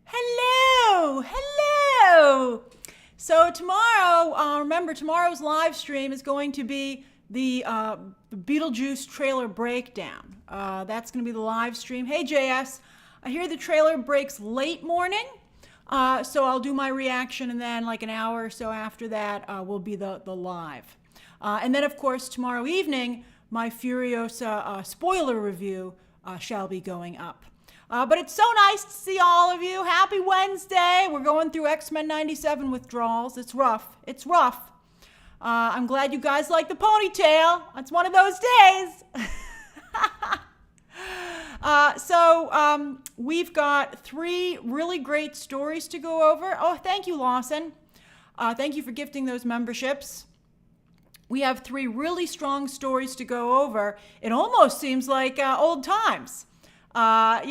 Hello, hello. So tomorrow, remember tomorrow's live stream is going to be the Beetlejuice trailer breakdown. That's going to be the live stream. Hey JS, I hear the trailer breaks late morning, so I'll do my reaction and then like an hour or so after that will be the live. And then of course tomorrow evening, my Furiosa spoiler review shall be going up. But it's so nice to see all of you. Happy Wednesday. We're going through X-Men 97 withdrawals. It's rough. It's rough. I'm glad you guys like the ponytail. It's one of those days. So we've got 3 really great stories to go over. Oh, thank you, Lawson. Thank you for gifting those memberships. We have 3 really strong stories to go over. It almost seems like old times. Pre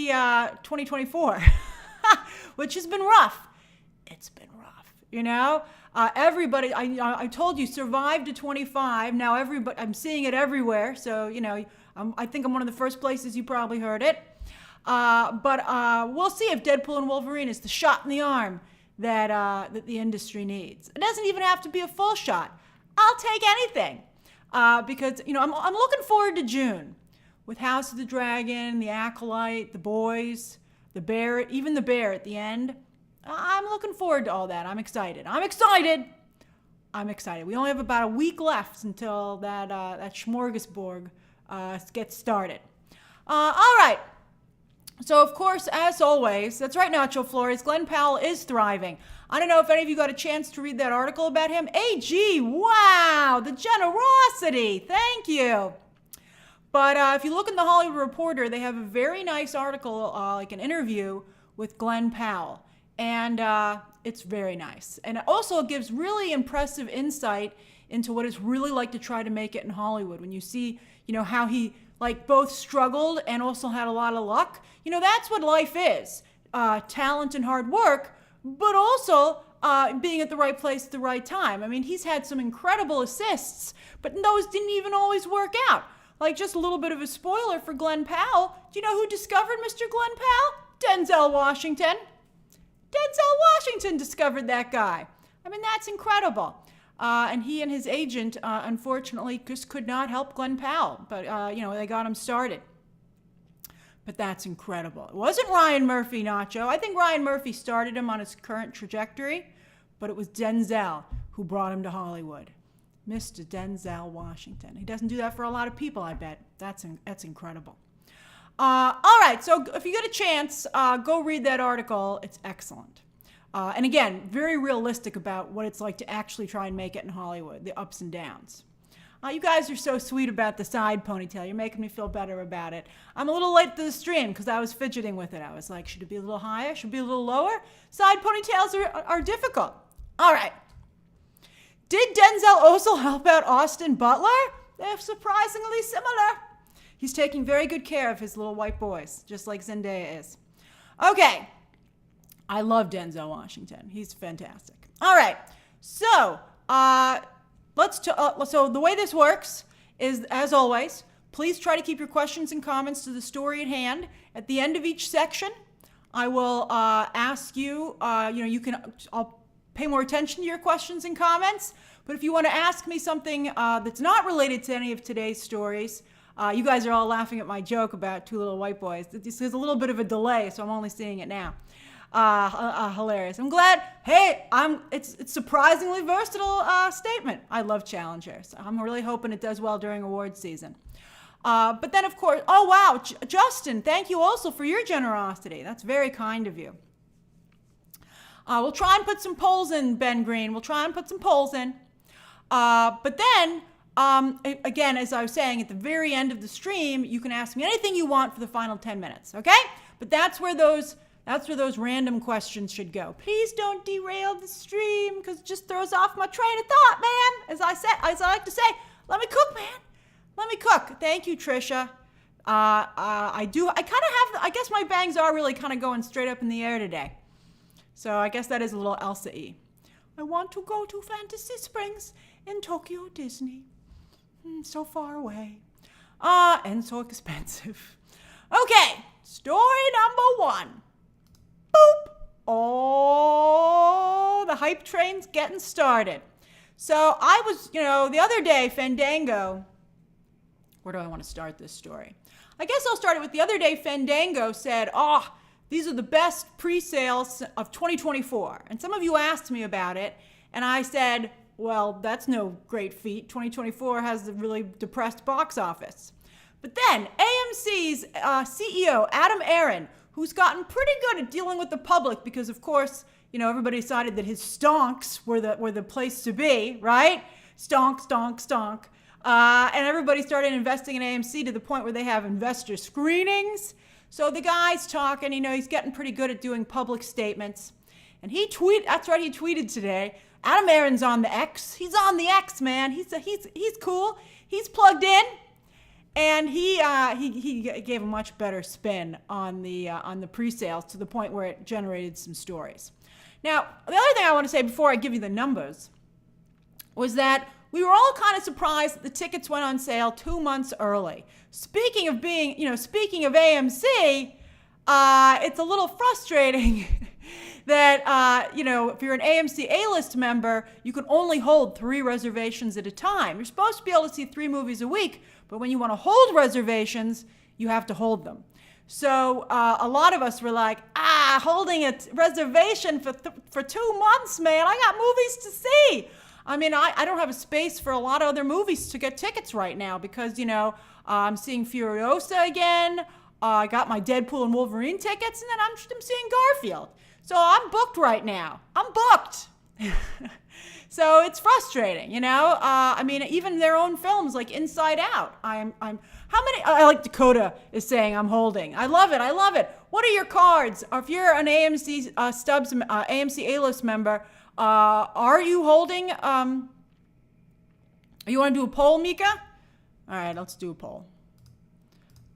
2024, which has been rough. It's been rough, everybody, I told you, survived to 25. Now I'm seeing it everywhere. So, I think I'm one of the first places you probably heard it. But we'll see if Deadpool and Wolverine is the shot in the arm that the industry needs. It doesn't even have to be a full shot. I'll take anything. Because, I'm looking forward to June. With House of the Dragon, The Acolyte, The Boys, The Bear, even The Bear at the end. I'm looking forward to all that. I'm excited. We only have about a week left until that smorgasbord gets started. All right. So, of course, as always, that's right, Nacho Flores, Glenn Powell is thriving. I don't know if any of you got a chance to read that article about him. AG, wow, the generosity. Thank you. But if you look in the Hollywood Reporter, they have a very nice article, like an interview with Glenn Powell. And it's very nice. And it also gives really impressive insight into what it's really like to try to make it in Hollywood. When you see, how he both struggled and also had a lot of luck. That's what life is. Talent and hard work, but also being at the right place at the right time. I mean, he's had some incredible assists, but those didn't even always work out. Just a little bit of a spoiler for Glenn Powell. Do you know who discovered Mr. Glenn Powell? Denzel Washington. Denzel Washington discovered that guy. I mean, that's incredible. And he and his agent, unfortunately, just could not help Glenn Powell. But, they got him started. But that's incredible. It wasn't Ryan Murphy, Nacho. I think Ryan Murphy started him on his current trajectory. But it was Denzel who brought him to Hollywood. Mr. Denzel Washington. He doesn't do that for a lot of people, I bet. That's incredible. All right, so if you get a chance, go read that article. It's excellent. And again, very realistic about what it's like to actually try and make it in Hollywood, the ups and downs. You guys are so sweet about the side ponytail. You're making me feel better about it. I'm a little late to the stream because I was fidgeting with it. I was like, should it be a little higher? Should it be a little lower? Side ponytails are difficult. All right. Did Denzel also help out Austin Butler? They're surprisingly similar. He's taking very good care of his little white boys, just like Zendaya is. Okay. I love Denzel Washington. He's fantastic. All right. So, so the way this works is, as always, please try to keep your questions and comments to the story at hand. At the end of each section, I will ask you, I'll pay more attention to your questions and comments. But if you want to ask me something that's not related to any of today's stories, you guys are all laughing at my joke about 2 little white boys. There's a little bit of a delay, so I'm only seeing it now. Hilarious. I'm glad. Hey, it's surprisingly versatile statement. I love challengers. I'm really hoping it does well during awards season. But then, of course, oh wow, Justin, thank you also for your generosity. That's very kind of you. We'll try and put some polls in, Ben Green. We'll try and put some polls in. But then, again, as I was saying, at the very end of the stream, you can ask me anything you want for the final 10 minutes, okay? But that's where those random questions should go. Please don't derail the stream, because it just throws off my train of thought, man. As I like to say, let me cook, man. Let me cook. Thank you, Trisha. I guess my bangs are really kind of going straight up in the air today. So I guess that is a little Elsa-y. I want to go to Fantasy Springs in Tokyo Disney. So far away. And so expensive. Okay, story number 1. oh, the hype train's getting started. So I was, the other day, Fandango, where do I want to start this story? I guess I'll start it with the other day, Fandango said, these are the best pre-sales of 2024. And some of you asked me about it, and I said, well, that's no great feat. 2024 has a really depressed box office. But then AMC's CEO, Adam Aron, who's gotten pretty good at dealing with the public because, of course, everybody decided that his stonks were the place to be, right? Stonk, stonk, stonk. And everybody started investing in AMC to the point where they have investor screenings. So the guy's talking, he's getting pretty good at doing public statements. And he tweeted today. Adam Aron's on the X. He's on the X, man. He's cool. He's plugged in. And he gave a much better spin on the pre-sales to the point where it generated some stories. Now, the other thing I want to say before I give you the numbers was that we were all kind of surprised that the tickets went on sale 2 months early. Speaking of AMC, it's a little frustrating that, if you're an AMC A-list member, you can only hold 3 reservations at a time. You're supposed to be able to see 3 movies a week, but when you want to hold reservations, you have to hold them. So a lot of us were like, holding a reservation for 2 months, man. I got movies to see. I mean, I don't have a space for a lot of other movies to get tickets right now because, I'm seeing Furiosa again. I got my Deadpool and Wolverine tickets, and then I'm seeing Garfield. So I'm booked right now. I'm booked. So it's frustrating, even their own films like Inside Out. Like Dakota is saying I'm holding. I love it. What are your cards? If you're an AMC AMC A-list member, are you holding, you want to do a poll, Mika? All right, let's do a poll.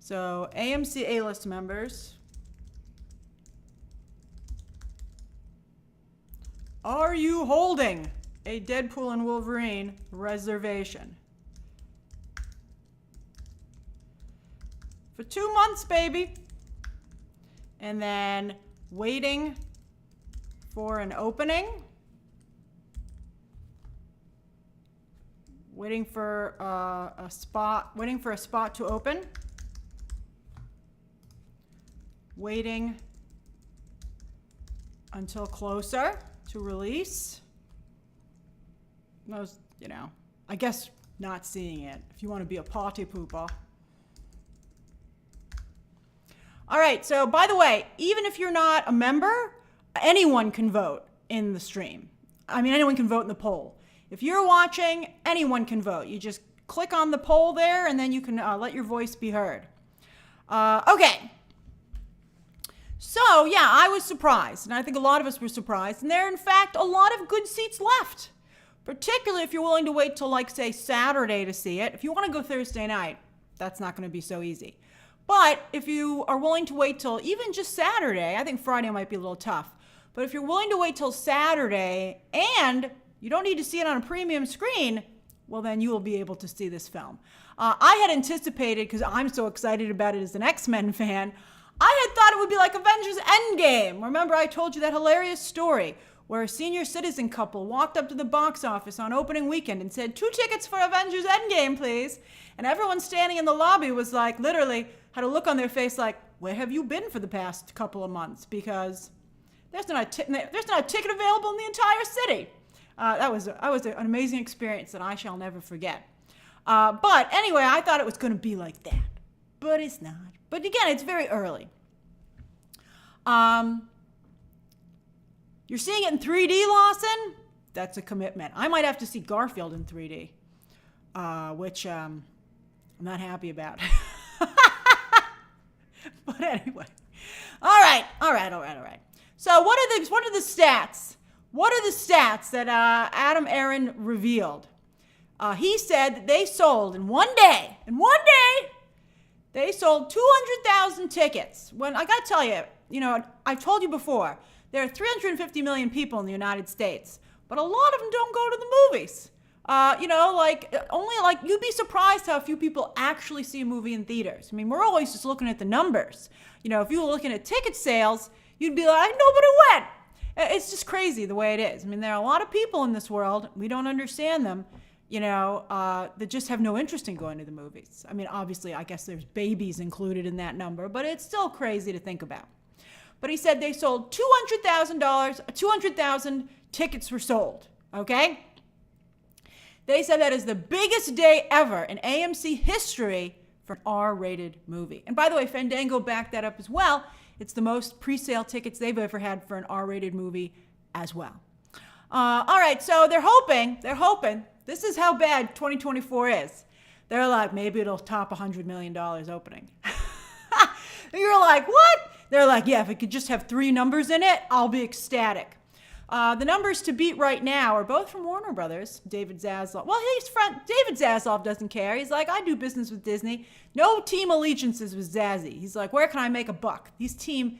So AMC A-list members, are you holding a Deadpool and Wolverine reservation? For 2 months, baby. And then waiting for an opening. Waiting for a spot to open. Waiting until closer to release. Most, I guess not seeing it if you want to be a party pooper. All right, so by the way, even if you're not a member, anyone can vote in the stream. Anyone can vote in the poll. If you're watching, anyone can vote. You just click on the poll there, and then you can let your voice be heard. Okay. So, yeah, I was surprised, and I think a lot of us were surprised. And there are, in fact, a lot of good seats left, particularly if you're willing to wait till, say, Saturday to see it. If you want to go Thursday night, that's not going to be so easy. But if you are willing to wait till even just Saturday, I think Friday might be a little tough. But if you're willing to wait till Saturday and you don't need to see it on a premium screen, well, then you will be able to see this film. I had anticipated, because I'm so excited about it as an X-Men fan, I had thought it would be like Avengers Endgame. Remember, I told you that hilarious story where a senior citizen couple walked up to the box office on opening weekend and said, 2 tickets for Avengers Endgame, please. And everyone standing in the lobby was like, literally, had a look on their face like, where have you been for the past couple of months? Because there's not a ticket available in the entire city. That was an amazing experience that I shall never forget. But anyway, I thought it was going to be like that. But it's not. But again, it's very early. You're seeing it in 3D, Lawson? That's a commitment. I might have to see Garfield in 3D, which I'm not happy about. But anyway. All right. So what are the stats? What are the stats that Adam Aron revealed? He said that they sold in one day, they sold 200,000 tickets. When I got to tell you, I've told you before, there are 350 million people in the United States, but a lot of them don't go to the movies. You'd be surprised how few people actually see a movie in theaters. We're always just looking at the numbers. If you were looking at ticket sales, you'd be like, nobody went. It's just crazy the way it is. I mean, there are a lot of people in this world, we don't understand them, that just have no interest in going to the movies. I mean, obviously, I guess there's babies included in that number, but it's still crazy to think about. But he said they sold $200,000 tickets were sold, okay? They said that is the biggest day ever in AMC history for an R-rated movie. And by the way, Fandango backed that up as well. It's the most pre-sale tickets they've ever had for an R-rated movie as well. All right, so they're hoping, this is how bad 2024 is. They're like, maybe it'll top $100 million opening. And you're like, what? They're like, yeah, if it could just have 3 numbers in it, I'll be ecstatic. The numbers to beat right now are both from Warner Brothers. David Zaslav. Well, David Zaslav doesn't care. He's like, I do business with Disney. No team allegiances with Zazzy. He's like, where can I make a buck? He's team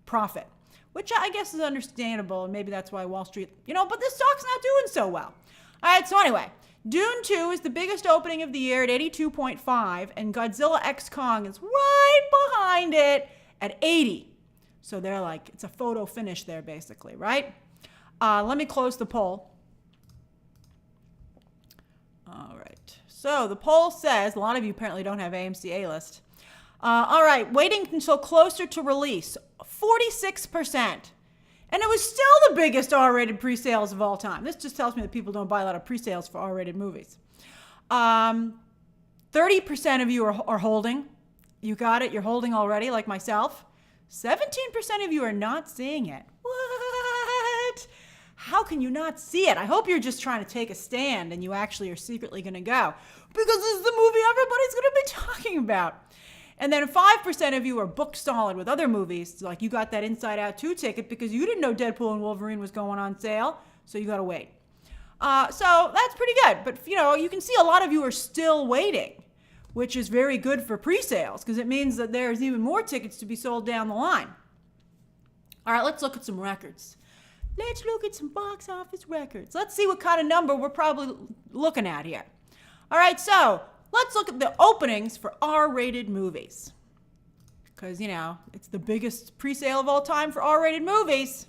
profit, which I guess is understandable, and maybe that's why Wall Street, but this stock's not doing so well. All right, so anyway, Dune 2 is the biggest opening of the year at 82.5, and Godzilla X Kong is right behind it at 80. So they're like, it's a photo finish there, basically, right? Let me close the poll. All right. So the poll says, a lot of you apparently don't have AMC A-list. All right, waiting until closer to release, 46%. And it was still the biggest R-rated pre-sales of all time. This just tells me that people don't buy a lot of pre-sales for R-rated movies. 30% of you are holding. You got it. You're holding already, like myself. 17% of you are not seeing it. What? How can you not see it? I hope you're just trying to take a stand and you actually are secretly going to go, because this is the movie everybody's going to be talking about. And then 5% of you are booked solid with other movies, like you got that Inside Out 2 ticket because you didn't know Deadpool and Wolverine was going on sale, so you got to wait. So that's pretty good. But, you can see a lot of you are still waiting, which is very good for pre-sales because it means that there's even more tickets to be sold down the line. All right, let's look at some records. Let's look at some box office records. Let's see what kind of number we're probably looking at here. All right, so let's look at the openings for R-rated movies. Because, it's the biggest pre-sale of all time for R-rated movies.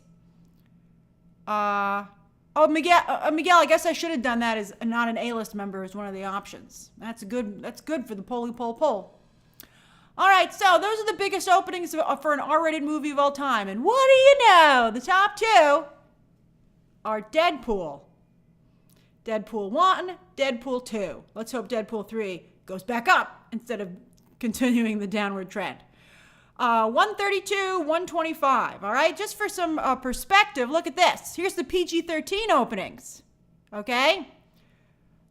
Miguel, I guess I should have done that as not an A-list member as one of the options. That's good for the poll. All right, so those are the biggest openings for an R-rated movie of all time. And what do you know? The top 2 are Deadpool. Deadpool 1, Deadpool 2. Let's hope Deadpool 3 goes back up instead of continuing the downward trend. 132, 125. All right, just for some perspective, look at this. Here's the PG-13 openings. Okay?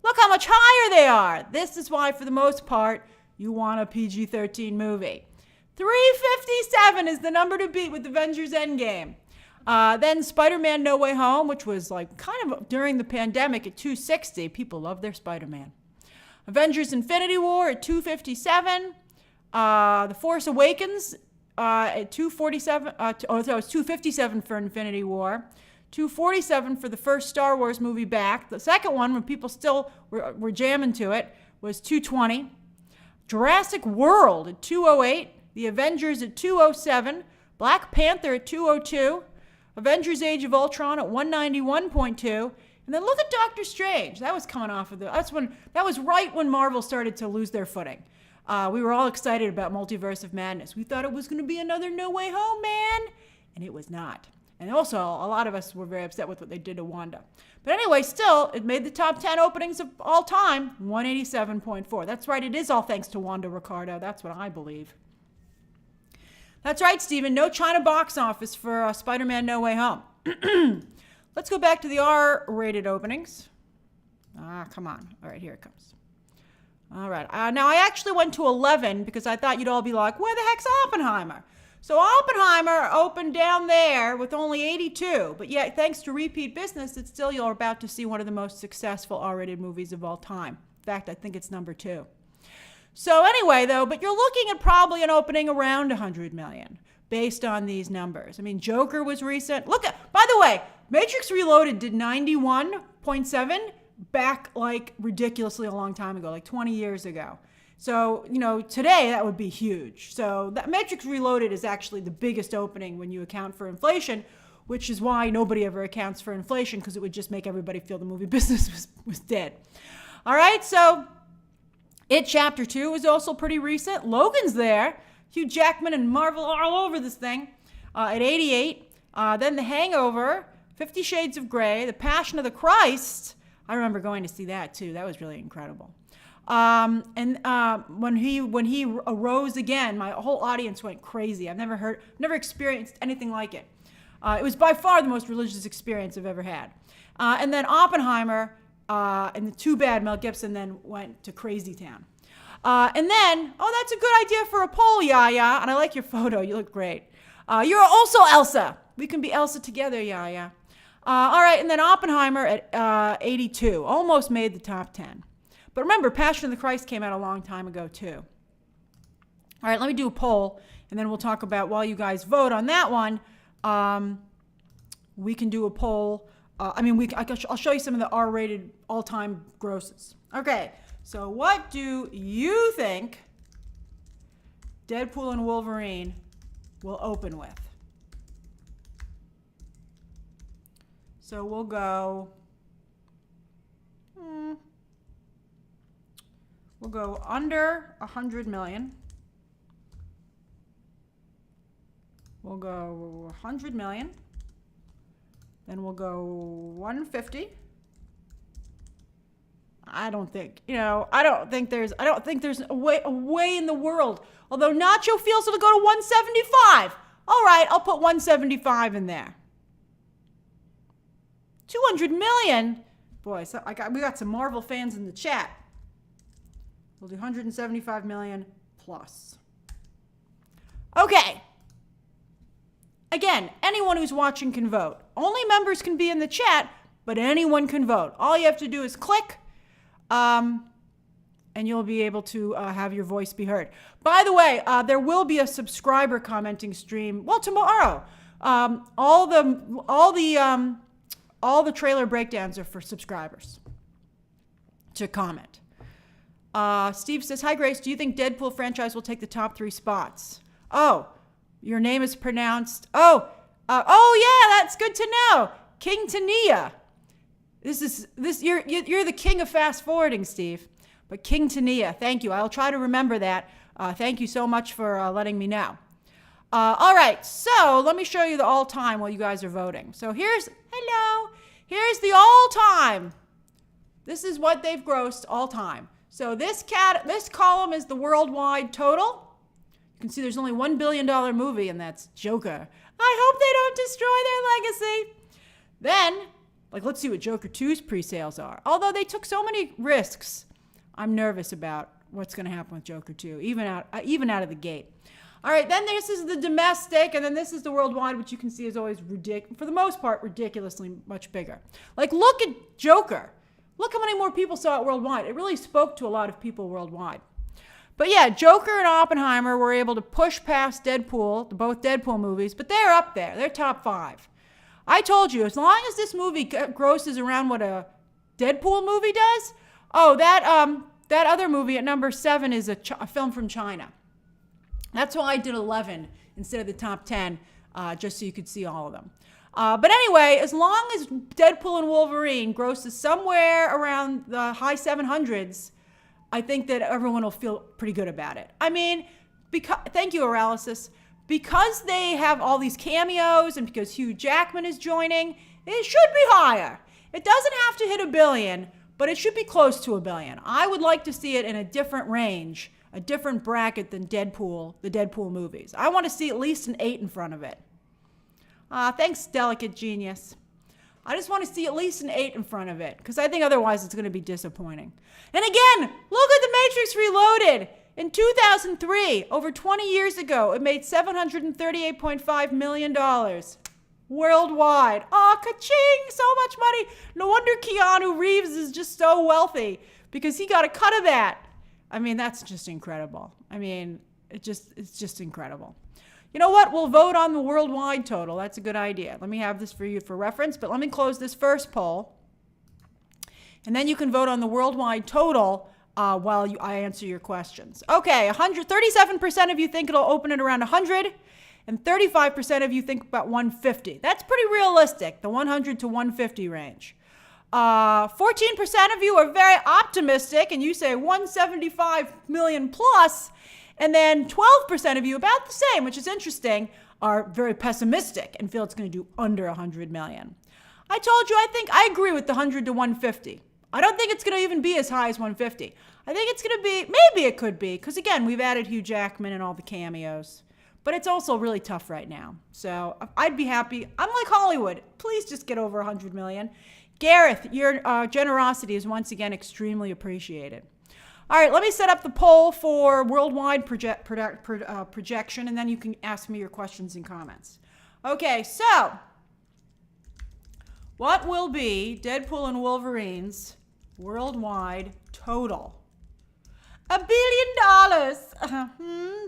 Look how much higher they are. This is why, for the most part, you want a PG-13 movie. 357 is the number to beat with Avengers Endgame. Then Spider-Man No Way Home, which was like kind of during the pandemic at 260. People love their Spider-Man. Avengers Infinity War at 257. The Force Awakens at 247. It was 257 for Infinity War. 247 for the first Star Wars movie back. The second one, when people still were jamming to it, was 220. Jurassic World at 208. The Avengers at 207. Black Panther at 202. Avengers Age of Ultron at 191.2. And then look at Doctor Strange. That was coming off of that was right when Marvel started to lose their footing. We were all excited about Multiverse of Madness. We thought it was going to be another No Way Home, man. And it was not. And also, a lot of us were very upset with what they did to Wanda. But anyway, still, it made the top 10 openings of all time, 187.4. That's right, it is all thanks to Wanda Ricardo. That's what I believe. That's right, Stephen. No China box office for Spider-Man No Way Home. Let's go back to the R-rated openings. Come on. All right, here it comes. All right. Now, I actually went to 11 because I thought you'd all be like, where the heck's Oppenheimer? So Oppenheimer opened down there with only 82. But yet, thanks to repeat business, it's still you're about to see one of the most successful R-rated movies of all time. In fact, I think it's number 2. So anyway, though, but you're looking at probably an opening around 100 million based on these numbers. I mean, Joker was recent. By the way, Matrix Reloaded did 91.7 back like ridiculously a long time ago, like 20 years ago. So, today that would be huge. So that Matrix Reloaded is actually the biggest opening when you account for inflation, which is why nobody ever accounts for inflation, because it would just make everybody feel the movie business was dead. All right, so It Chapter 2 is also pretty recent. Logan's there. Hugh Jackman and Marvel are all over this thing at 88. Then The Hangover, 50 Shades of Grey, The Passion of the Christ. I remember going to see that too. That was really incredible. When he arose again, my whole audience went crazy. I've never experienced anything like it. It was by far the most religious experience I've ever had. And then Oppenheimer, and Too Bad Mel Gibson then went to Crazy Town. And then, that's a good idea for a poll, Yaya. And I like your photo. You look great. You're also Elsa. We can be Elsa together, Yaya. All right, and then Oppenheimer at 82. Almost made the top 10. But remember, Passion of the Christ came out a long time ago, too. All right, let me do a poll, and then we'll talk about, while you guys vote on that one, we can do a poll. I'll show you some of the R-rated all-time grosses. Okay, so what do you think Deadpool and Wolverine will open with? So we'll go... We'll go under 100 million. We'll go 100 million. Then we'll go 150. I don't think there's a way in the world. Although Nacho feels it'll go to 175. All right, I'll put 175 in there. 200 million. Boy, so we got some Marvel fans in the chat. We'll do 175 million plus. Okay. Again, anyone who's watching can vote. Only members can be in the chat, but anyone can vote. All you have to do is click, and you'll be able to have your voice be heard. By the way, there will be a subscriber commenting stream. Well, tomorrow. All the trailer breakdowns are for subscribers to comment. Steve says, "Hi Grace, do you think Deadpool franchise will take the top 3 spots?" Oh, your name is pronounced. Oh yeah, that's good to know. King Tania. You're the king of fast forwarding, Steve. But King Tania, thank you. I'll try to remember that. Thank you so much for letting me know. All right, so let me show you the all-time while you guys are voting. So here's the all-time. This is what they've grossed all-time. So this column is the worldwide total. You can see there's only $1 billion movie, and that's Joker. I hope they don't destroy their legacy. Then, let's see what Joker 2's pre-sales are. Although they took so many risks, I'm nervous about what's going to happen with Joker 2, even out of the gate. All right, then this is the domestic, and then this is the worldwide, which you can see is always for the most part, ridiculously much bigger. Look at Joker. Look how many more people saw it worldwide. It really spoke to a lot of people worldwide. But yeah, Joker and Oppenheimer were able to push past Deadpool, both Deadpool movies, but they're up there. They're top 5. I told you, as long as this movie grosses around what a Deadpool movie does, that other movie at number 7 is a film from China. That's why I did 11 instead of the top 10, just so you could see all of them. But anyway, as long as Deadpool and Wolverine grosses somewhere around the high 700s, I think that everyone will feel pretty good about it. I mean, thank you, Aralysis. Because they have all these cameos and because Hugh Jackman is joining, it should be higher. It doesn't have to hit $1 billion, but it should be close to $1 billion. I would like to see it in a different range, a different bracket than the Deadpool movies. I want to see at least an 8 in front of it. Thanks, Delicate Genius. I just want to see at least an 8 in front of it, because I think otherwise it's going to be disappointing. And again, look at The Matrix Reloaded. In 2003, over 20 years ago, it made $738.5 million worldwide. Ka-ching! So much money. No wonder Keanu Reeves is just so wealthy, because he got a cut of that. I mean, that's just incredible. I mean, it's just incredible. You know what? We'll vote on the worldwide total. That's a good idea. Let me have this for you for reference, but let me close this first poll. And then you can vote on the worldwide total while I answer your questions. Okay, 37% of you think it'll open at around 100, and 35% of you think about 150. That's pretty realistic, the 100 to 150 range. 14% of you are very optimistic, and you say 175 million plus, and then 12% of you, about the same, which is interesting, are very pessimistic and feel it's going to do under 100 million. I told you, I agree with the 100 to 150. I don't think it's going to even be as high as 150. I think it's going to be, maybe it could be, because again, we've added Hugh Jackman and all the cameos. But it's also really tough right now. So I'd be happy. I'm like Hollywood. Please just get over 100 million. Gareth, your generosity is once again extremely appreciated. All right, let me set up the poll for worldwide projection, and then you can ask me your questions and comments. Okay, so what will be Deadpool and Wolverine's worldwide total? $1 billion.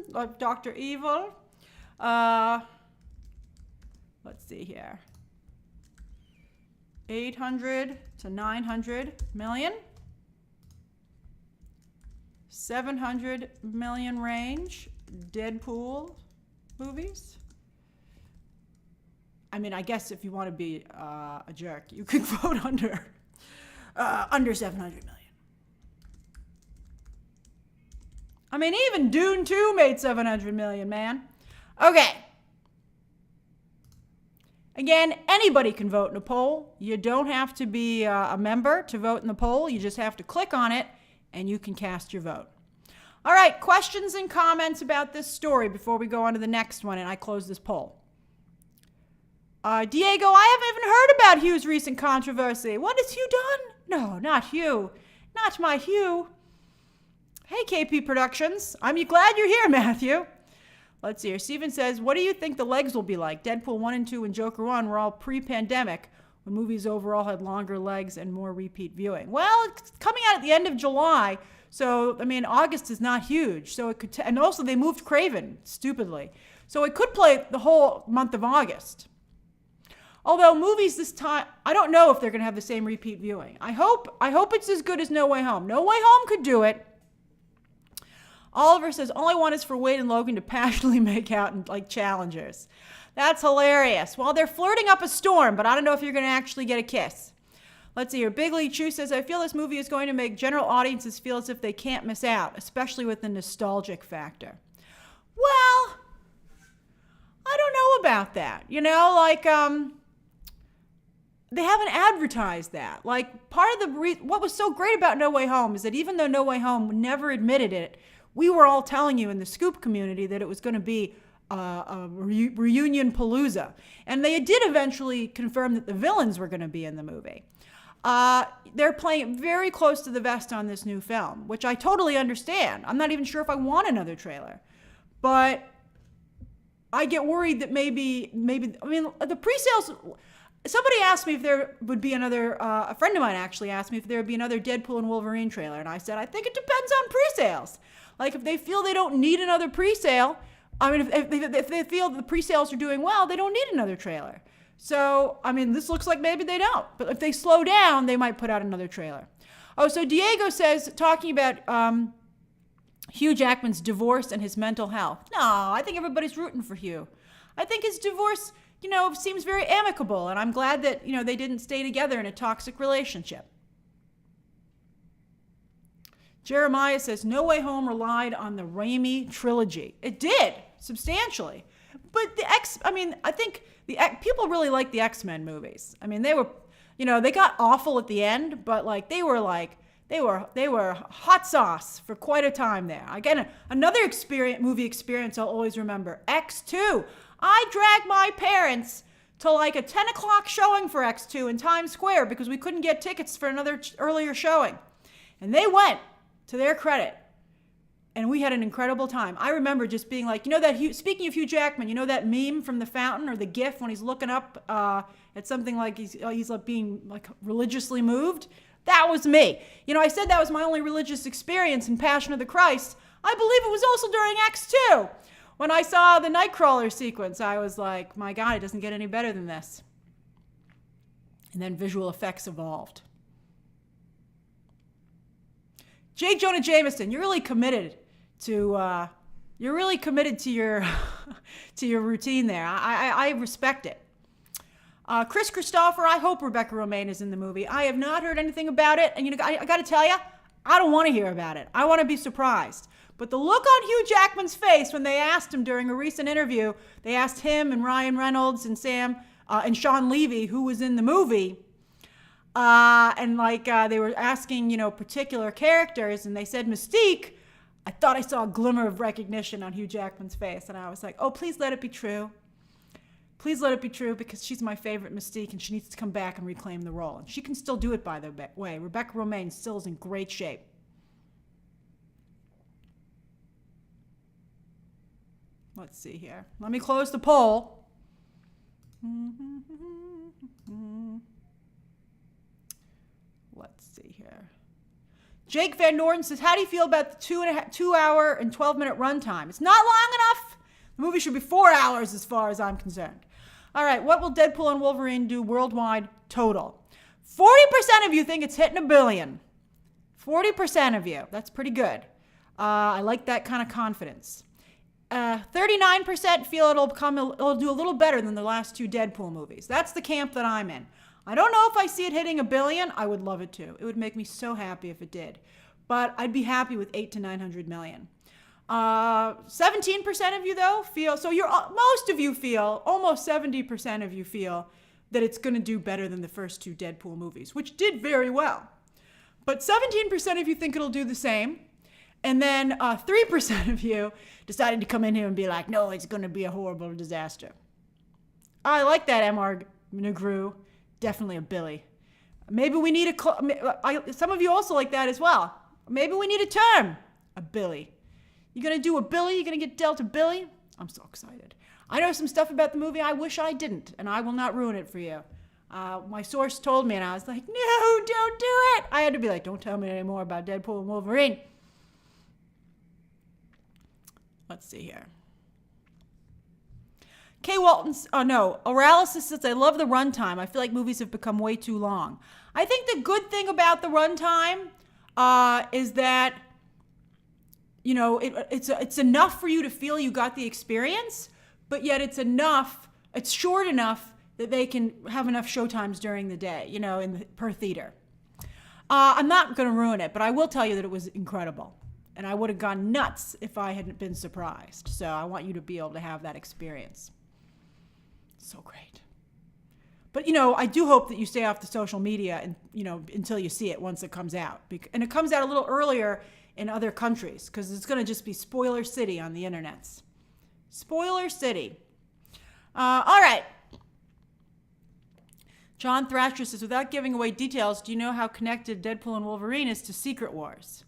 Like Dr. Evil. Let's see here. 800 to 900 million. 700 million range. Deadpool movies. I mean, I guess if you want to be a jerk, you could vote under 700 million. I mean, even Dune 2 made 700 million, man. Okay. Again, anybody can vote in a poll. You don't have to be a member to vote in the poll. You just have to click on it, and you can cast your vote. All right, questions and comments about this story before we go on to the next one, and I close this poll. Diego, I haven't even heard about Hugh's recent controversy. What has Hugh done? No, not Hugh. Not my Hugh. Hey, KP Productions. I'm glad you're here, Matthew. Let's see here. Steven says, what do you think the legs will be like? Deadpool 1 and 2 and Joker 1 were all pre-pandemic, when movies overall had longer legs and more repeat viewing. Well, it's coming out at the end of July, so, I mean, August is not huge. So it could, and also they moved Craven, stupidly. So it could play the whole month of August. Although movies this time, I don't know if they're going to have the same repeat viewing. I hope it's as good as No Way Home. No Way Home could do it. Oliver says, all I want is for Wade and Logan to passionately make out and like challengers. That's hilarious. Well, they're flirting up a storm, but I don't know if you're going to actually get a kiss. Let's see here. Big Lee Chu says, I feel this movie is going to make general audiences feel as if they can't miss out, especially with the nostalgic factor. Well, I don't know about that. You know, like, they haven't advertised that. Like, part of the what was so great about No Way Home is that even though No Way Home never admitted it, we were all telling you in the Scoop community that it was going to be a reunion palooza. And they did eventually confirm that the villains were going to be in the movie. They're playing it very close to the vest on this new film, which I totally understand. I'm not even sure if I want another trailer. But I get worried that maybe, I mean, the pre-sales... Somebody asked me if there would be another, a friend of mine actually asked me if there would be another Deadpool and Wolverine trailer. And I said, I think it depends on pre-sales. Like, if they feel they don't need another pre-sale, I mean, if they feel the pre-sales are doing well, they don't need another trailer. So, I mean, this looks like maybe they don't. But if they slow down, they might put out another trailer. Oh, so Diego says, talking about Hugh Jackman's divorce and his mental health. No, I think everybody's rooting for Hugh. I think his divorce, you know, seems very amicable, and I'm glad that, you know, they didn't stay together in a toxic relationship. Jeremiah says, No Way Home relied on the Raimi trilogy. It did, substantially. But I think people really like the X-Men movies. I mean, they were, you know, they got awful at the end, but they were hot sauce for quite a time there. Again, another movie experience I'll always remember, X2. I dragged my parents to like a 10 o'clock showing for X2 in Times Square because we couldn't get tickets for another earlier showing. And they went, to their credit. And we had an incredible time. I remember just being like, you know that, speaking of Hugh Jackman, you know that meme from The Fountain or the GIF when he's looking up at something like he's like being like religiously moved? That was me. You know, I said that was my only religious experience in Passion of the Christ. I believe it was also during X2. When I saw the Nightcrawler sequence, I was like, my God, it doesn't get any better than this. And then visual effects evolved. J. Jonah Jameson, you're really committed to your to your routine there. I respect it. Chris Christopher, I hope Rebecca Romijn is in the movie. I have not heard anything about it, and I got to tell you, I don't want to hear about it. I want to be surprised. But the look on Hugh Jackman's face when they asked him during a recent interview, they asked him and Ryan Reynolds and Sam and Sean Levy, who was in the movie, and they were asking, particular characters, and they said Mystique. I thought I saw a glimmer of recognition on Hugh Jackman's face, and I was like, oh, please let it be true. Please let it be true, because she's my favorite Mystique, and she needs to come back and reclaim the role. And she can still do it, by the way. Rebecca Romijn still is in great shape. Let's see here. Let me close the poll. Let's see here. Jake Van Norden says, how do you feel about the 2 hour and 12-minute runtime? It's not long enough. The movie should be 4 hours as far as I'm concerned. All right, what will Deadpool and Wolverine do worldwide total? 40% of you think it's hitting $1 billion. 40% of you. That's pretty good. I like that kind of confidence. 39% feel it'll do a little better than the last 2 Deadpool movies. That's the camp that I'm in. I don't know if I see it hitting $1 billion. I would love it to. It would make me so happy if it did. But I'd be happy with 800 to 900 million. 17% of you, though, feel, so most of you feel, almost 70% of you feel that it's going to do better than the first 2 Deadpool movies, which did very well. But 17% of you think it'll do the same. And then 3% of you decided to come in here and be like, no, it's going to be a horrible disaster. I like that, M.R. Negru. Definitely a Billy. Maybe we need some of you also like that as well. Maybe we need a term. A Billy. You're going to do a Billy? You're going to get dealt a Billy? I'm so excited. I know some stuff about the movie I wish I didn't, and I will not ruin it for you. My source told me, and I was like, no, don't do it. I had to be like, don't tell me any more about Deadpool and Wolverine. Let's see here. Kay Walton, Oralysis says, I love the runtime. I feel like movies have become way too long. I think the good thing about the runtime is that, it's enough for you to feel you got the experience, but yet it's short enough that they can have enough showtimes during the day, per theater. I'm not going to ruin it, but I will tell you that it was incredible. And I would have gone nuts if I hadn't been surprised. So I want you to be able to have that experience. So great. But, I do hope that you stay off the social media and, until you see it once it comes out. And it comes out a little earlier in other countries because it's going to just be spoiler city on the internets. Spoiler city. All right. John Thrasher says, without giving away details, do you know how connected Deadpool and Wolverine is to Secret Wars?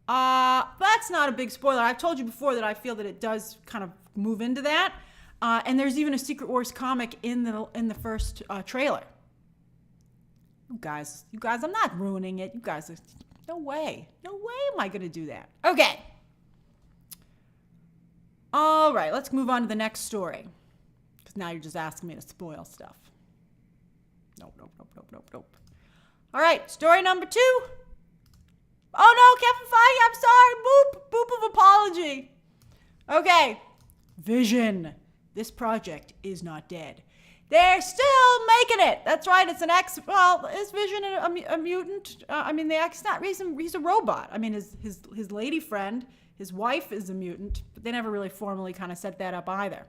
That's not a big spoiler. I've told you before that I feel that it does kind of move into that. And there's even a Secret Wars comic in the first trailer. You guys, I'm not ruining it. You guys, no way am I going to do that. Okay. All right, let's move on to the next story. Because now you're just asking me to spoil stuff. Nope. All right, story number 2. Oh no, Kevin Feige, I'm sorry. Boop of apology. Okay. Vision. This project is not dead. They're still making it. That's right. It's is Vision a mutant? He's a robot. I mean, his lady friend, his wife is a mutant, but they never really formally kind of set that up either.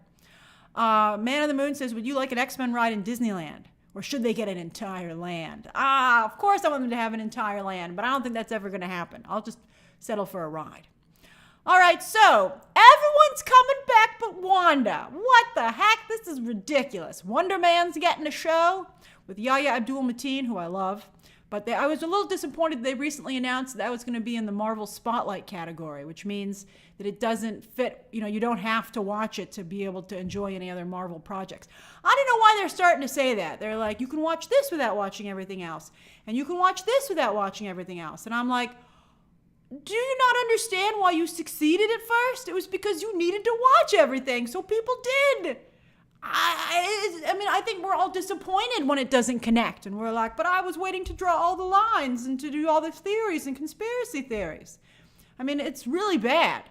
Man on the Moon says, would you like an X-Men ride in Disneyland? Or should they get an entire land? Of course I want them to have an entire land, but I don't think that's ever going to happen. I'll just settle for a ride. All right, so everyone's coming back but Wanda. What the heck? This is ridiculous. Wonder Man's getting a show with Yahya Abdul-Mateen, who I love. But I was a little disappointed they recently announced that was going to be in the Marvel Spotlight category, which means that it doesn't fit, you don't have to watch it to be able to enjoy any other Marvel projects. I don't know why they're starting to say that. They're like, you can watch this without watching everything else. And you can watch this without watching everything else. And I'm like, do you not understand why you succeeded at first? It was because you needed to watch everything, so people did. I think we're all disappointed when it doesn't connect. And we're like, but I was waiting to draw all the lines and to do all the theories and conspiracy theories. I mean, it's really bad.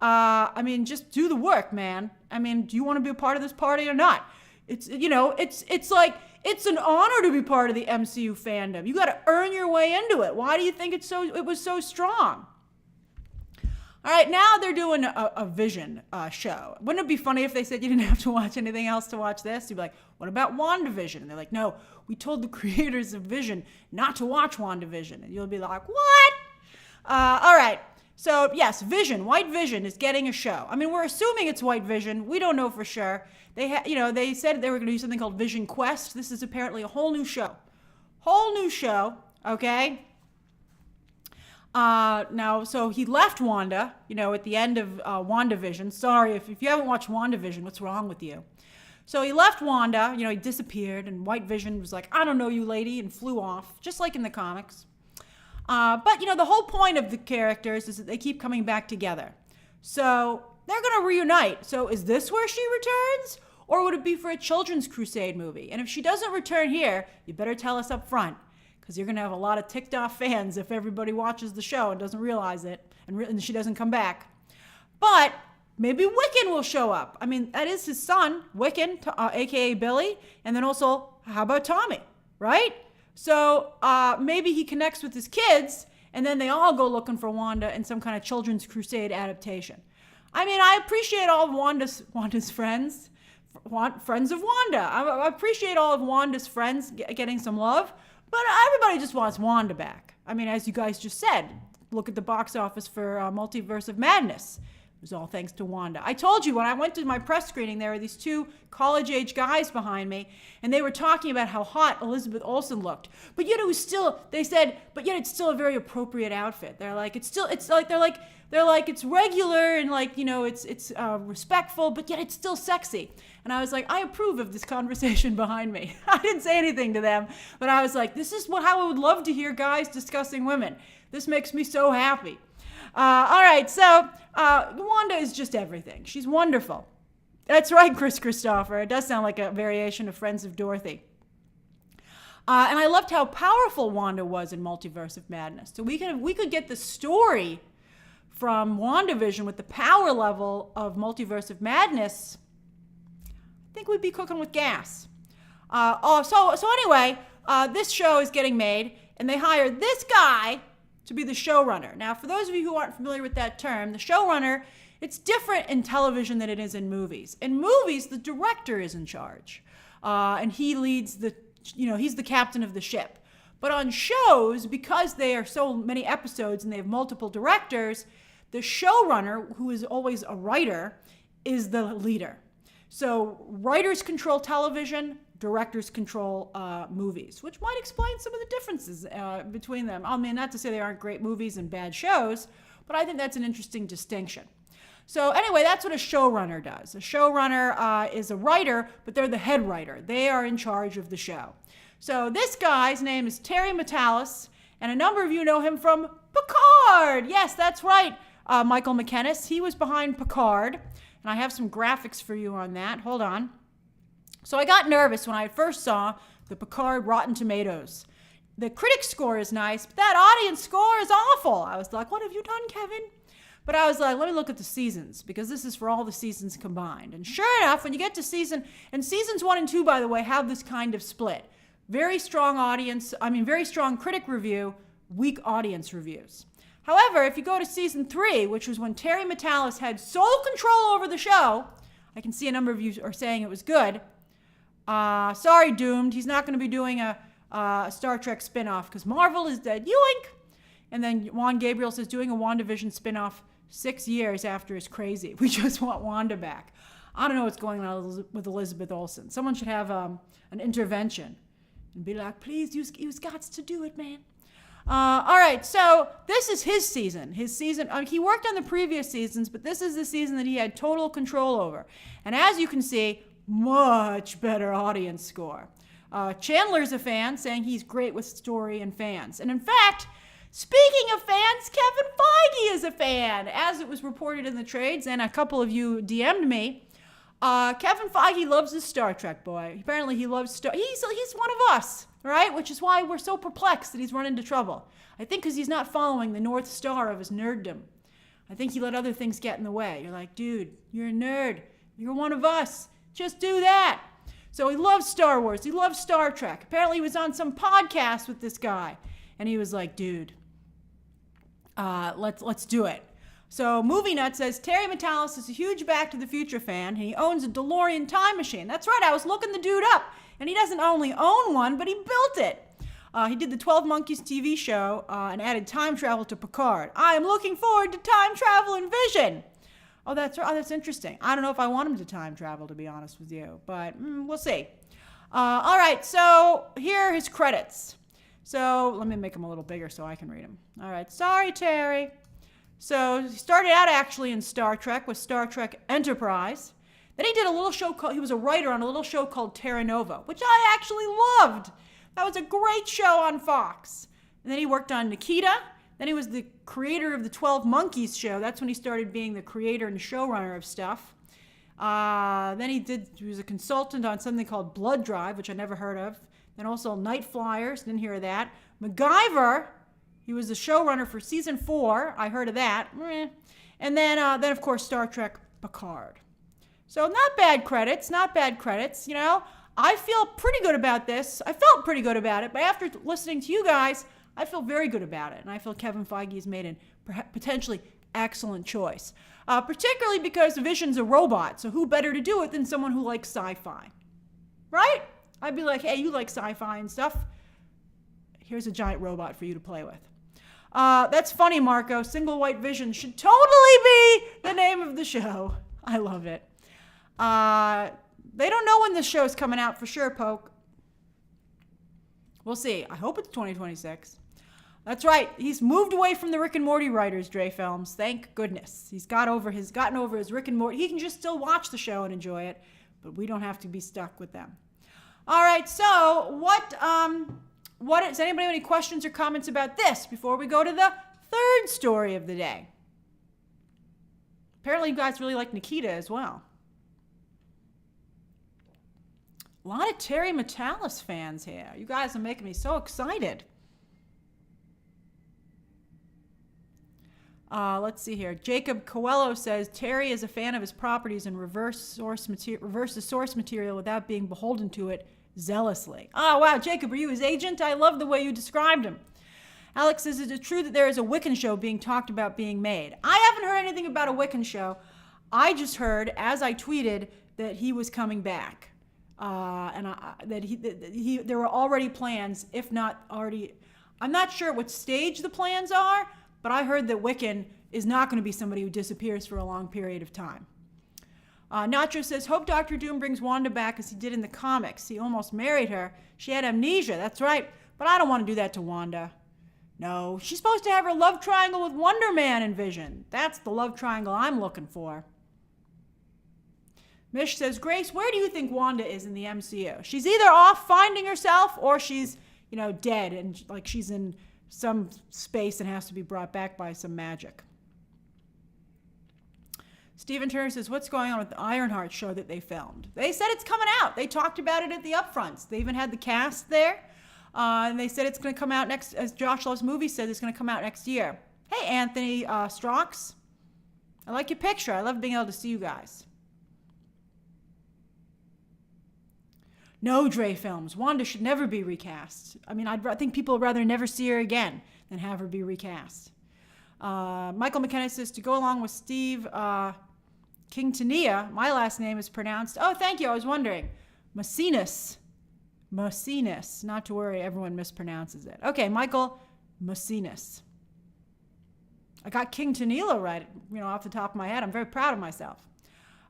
I mean, just do the work, man. I mean, do you want to be a part of this party or not? It's, it's like, it's an honor to be part of the MCU fandom. You got to earn your way into it. Why do you think it was so strong? All right, now they're doing a Vision show. Wouldn't it be funny if they said you didn't have to watch anything else to watch this? You'd be like, what about WandaVision? And they're like, no, we told the creators of Vision not to watch WandaVision. And you'll be like, what? All right, so yes, Vision, White Vision is getting a show. I mean, we're assuming it's White Vision. We don't know for sure. They said they were going to do something called Vision Quest. This is apparently a whole new show. Okay? Now, so he left Wanda, at the end of WandaVision. Sorry, if you haven't watched WandaVision, what's wrong with you? So he left Wanda, he disappeared, and White Vision was like, I don't know you, lady, and flew off, just like in the comics. But, the whole point of the characters is that they keep coming back together. So they're going to reunite. So is this where she returns? Or would it be for a Children's Crusade movie? And if she doesn't return here, you better tell us up front, because you're going to have a lot of ticked off fans if everybody watches the show and doesn't realize it, and she doesn't come back. But maybe Wiccan will show up. I mean, that is his son, Wiccan, a.k.a. Billy. And then also, how about Tommy, right? So maybe he connects with his kids, and then they all go looking for Wanda in some kind of Children's Crusade adaptation. I mean, I appreciate all of Wanda's friends, friends of Wanda. I appreciate all of Wanda's friends getting some love, but everybody just wants Wanda back. I mean, as you guys just said, look at the box office for Multiverse of Madness. It was all thanks to Wanda. I told you when I went to my press screening, there were these two college-age guys behind me, and they were talking about how hot Elizabeth Olsen looked. But yet it was still, they said, but yet it's still a very appropriate outfit. They're like, it's regular and it's respectful, but yet it's still sexy. And I was like, I approve of this conversation behind me. I didn't say anything to them, but I was like, this is how I would love to hear guys discussing women. This makes me so happy. All right, so Wanda is just everything. She's wonderful. That's right, Chris Christopher. It does sound like a variation of Friends of Dorothy. And I loved how powerful Wanda was in Multiverse of Madness. So we could get the story from WandaVision with the power level of Multiverse of Madness. I think we'd be cooking with gas. So anyway, this show is getting made, and they hired this guy to be the showrunner. Now, for those of you who aren't familiar with that term, the showrunner, it's different in television than it is in movies. In movies, the director is in charge, and he leads he's the captain of the ship. But on shows, because they are so many episodes and they have multiple directors, the showrunner, who is always a writer, is the leader. So writers control television, directors control movies, which might explain some of the differences between them. I mean, not to say they aren't great movies and bad shows, but I think that's an interesting distinction. So anyway, that's what a showrunner does. A showrunner is a writer, but they're the head writer. They are in charge of the show. So this guy's name is Terry Matalas, and a number of you know him from Picard. Yes, that's right, Michael McKennis. He was behind Picard, and I have some graphics for you on that. Hold on. So I got nervous when I first saw the Picard Rotten Tomatoes. The critic score is nice, but that audience score is awful. I was like, what have you done, Kevin? But I was like, let me look at the seasons, because this is for all the seasons combined. And sure enough, when you get to seasons 1 and 2, by the way, have this kind of split. Very strong very strong critic review, weak audience reviews. However, if you go to season 3, which was when Terry Matalas had sole control over the show, I can see a number of you are saying it was good. Sorry, Doomed. He's not going to be doing a Star Trek spinoff because Marvel is dead. Yoink! And then Juan Gabriel says doing a WandaVision spinoff 6 years after is crazy. We just want Wanda back. I don't know what's going on with Elizabeth Olsen. Someone should have an intervention and be like, please, you've got to do it, man. All right, so this is his season. He worked on the previous seasons, but this is the season that he had total control over. And as you can see, much better audience score. Chandler's a fan, saying he's great with story and fans. And in fact, speaking of fans, Kevin Feige is a fan. As it was reported in the trades, and a couple of you DM'd me, Kevin Feige loves his Star Trek, boy. Apparently he loves he's one of us, right? Which is why we're so perplexed that he's run into trouble. I think because he's not following the North Star of his nerddom. I think he let other things get in the way. You're like, dude, you're a nerd. You're one of us. Just do that. So he loves Star Wars. He loves Star Trek. Apparently he was on some podcast with this guy. And he was like, dude, let's do it. So Movie Nut says, Terry Metalis is a huge Back to the Future fan. And he owns a DeLorean time machine. That's right, I was looking the dude up. And he doesn't only own one, but he built it. He did the 12 Monkeys TV show and added time travel to Picard. I am looking forward to time travel and Vision. Oh, that's interesting. I don't know if I want him to time travel, to be honest with you, but we'll see. All right, so here are his credits. So let me make them a little bigger so I can read them. All right, sorry, Terry. So he started out actually in Star Trek with Star Trek Enterprise. Then he did a little show called, he was a writer on a little show called Terra Nova, which I actually loved. That was a great show on Fox. And then he worked on Nikita. Then he was the creator of the 12 Monkeys show. That's when he started being the creator and showrunner of stuff. Then he was a consultant on something called Blood Drive, which I never heard of. Then also Night Flyers, didn't hear of that. MacGyver, he was the showrunner for season 4. I heard of that. And then of course, Star Trek Picard. So not bad credits, you know. I feel pretty good about this. I felt pretty good about it, but after listening to you guys, I feel very good about it, and I feel Kevin Feige has made a potentially excellent choice, particularly because Vision's a robot, so who better to do it than someone who likes sci-fi, right? I'd be like, hey, you like sci-fi and stuff. Here's a giant robot for you to play with. That's funny, Marco. Single White Vision should totally be the name of the show. I love it. They don't know when this show's coming out for sure, Poke. We'll see. I hope it's 2026. That's right. He's moved away from the Rick and Morty writers, Dre Films. Thank goodness. He's gotten over his Rick and Morty. He can just still watch the show and enjoy it, but we don't have to be stuck with them. All right. So does anybody have any questions or comments about this before we go to the third story of the day? Apparently you guys really like Nikita as well. A lot of Terry Metalis fans here. You guys are making me so excited. Let's see here. Jacob Coelho says Terry is a fan of his properties and reverses source material without being beholden to it zealously. Oh, wow. Jacob, are you his agent? I love the way you described him. Alex says, is it true that there is a Wiccan show being talked about being made? I haven't heard anything about a Wiccan show. I just heard, as I tweeted, that he was coming back. There were already plans, if not already. I'm not sure what stage the plans are, but I heard that Wiccan is not going to be somebody who disappears for a long period of time. Nacho says, hope Dr. Doom brings Wanda back as he did in the comics. He almost married her. She had amnesia, that's right. But I don't want to do that to Wanda. No, she's supposed to have her love triangle with Wonder Man and Vision. That's the love triangle I'm looking for. Mish says, Grace, where do you think Wanda is in the MCU? She's either off finding herself or she's, dead and like she's in some space and has to be brought back by some magic. Stephen Turner says, what's going on with the Ironheart show that they filmed? They said it's coming out. They talked about it at the upfronts. They even had the cast there. And they said it's going to come out next, as Josh Loves Movies said, it's going to come out next year. Hey, Anthony Strauchs. I like your picture. I love being able to see you guys. No, Dre Films. Wanda should never be recast. I mean, I think people would rather never see her again than have her be recast. Michael McKenna says, to go along with Steve Quintanilla, my last name is pronounced, oh, thank you, I was wondering, Macinas. Not to worry, everyone mispronounces it. Okay, Michael Macinas. I got Quintanilla right, off the top of my head. I'm very proud of myself.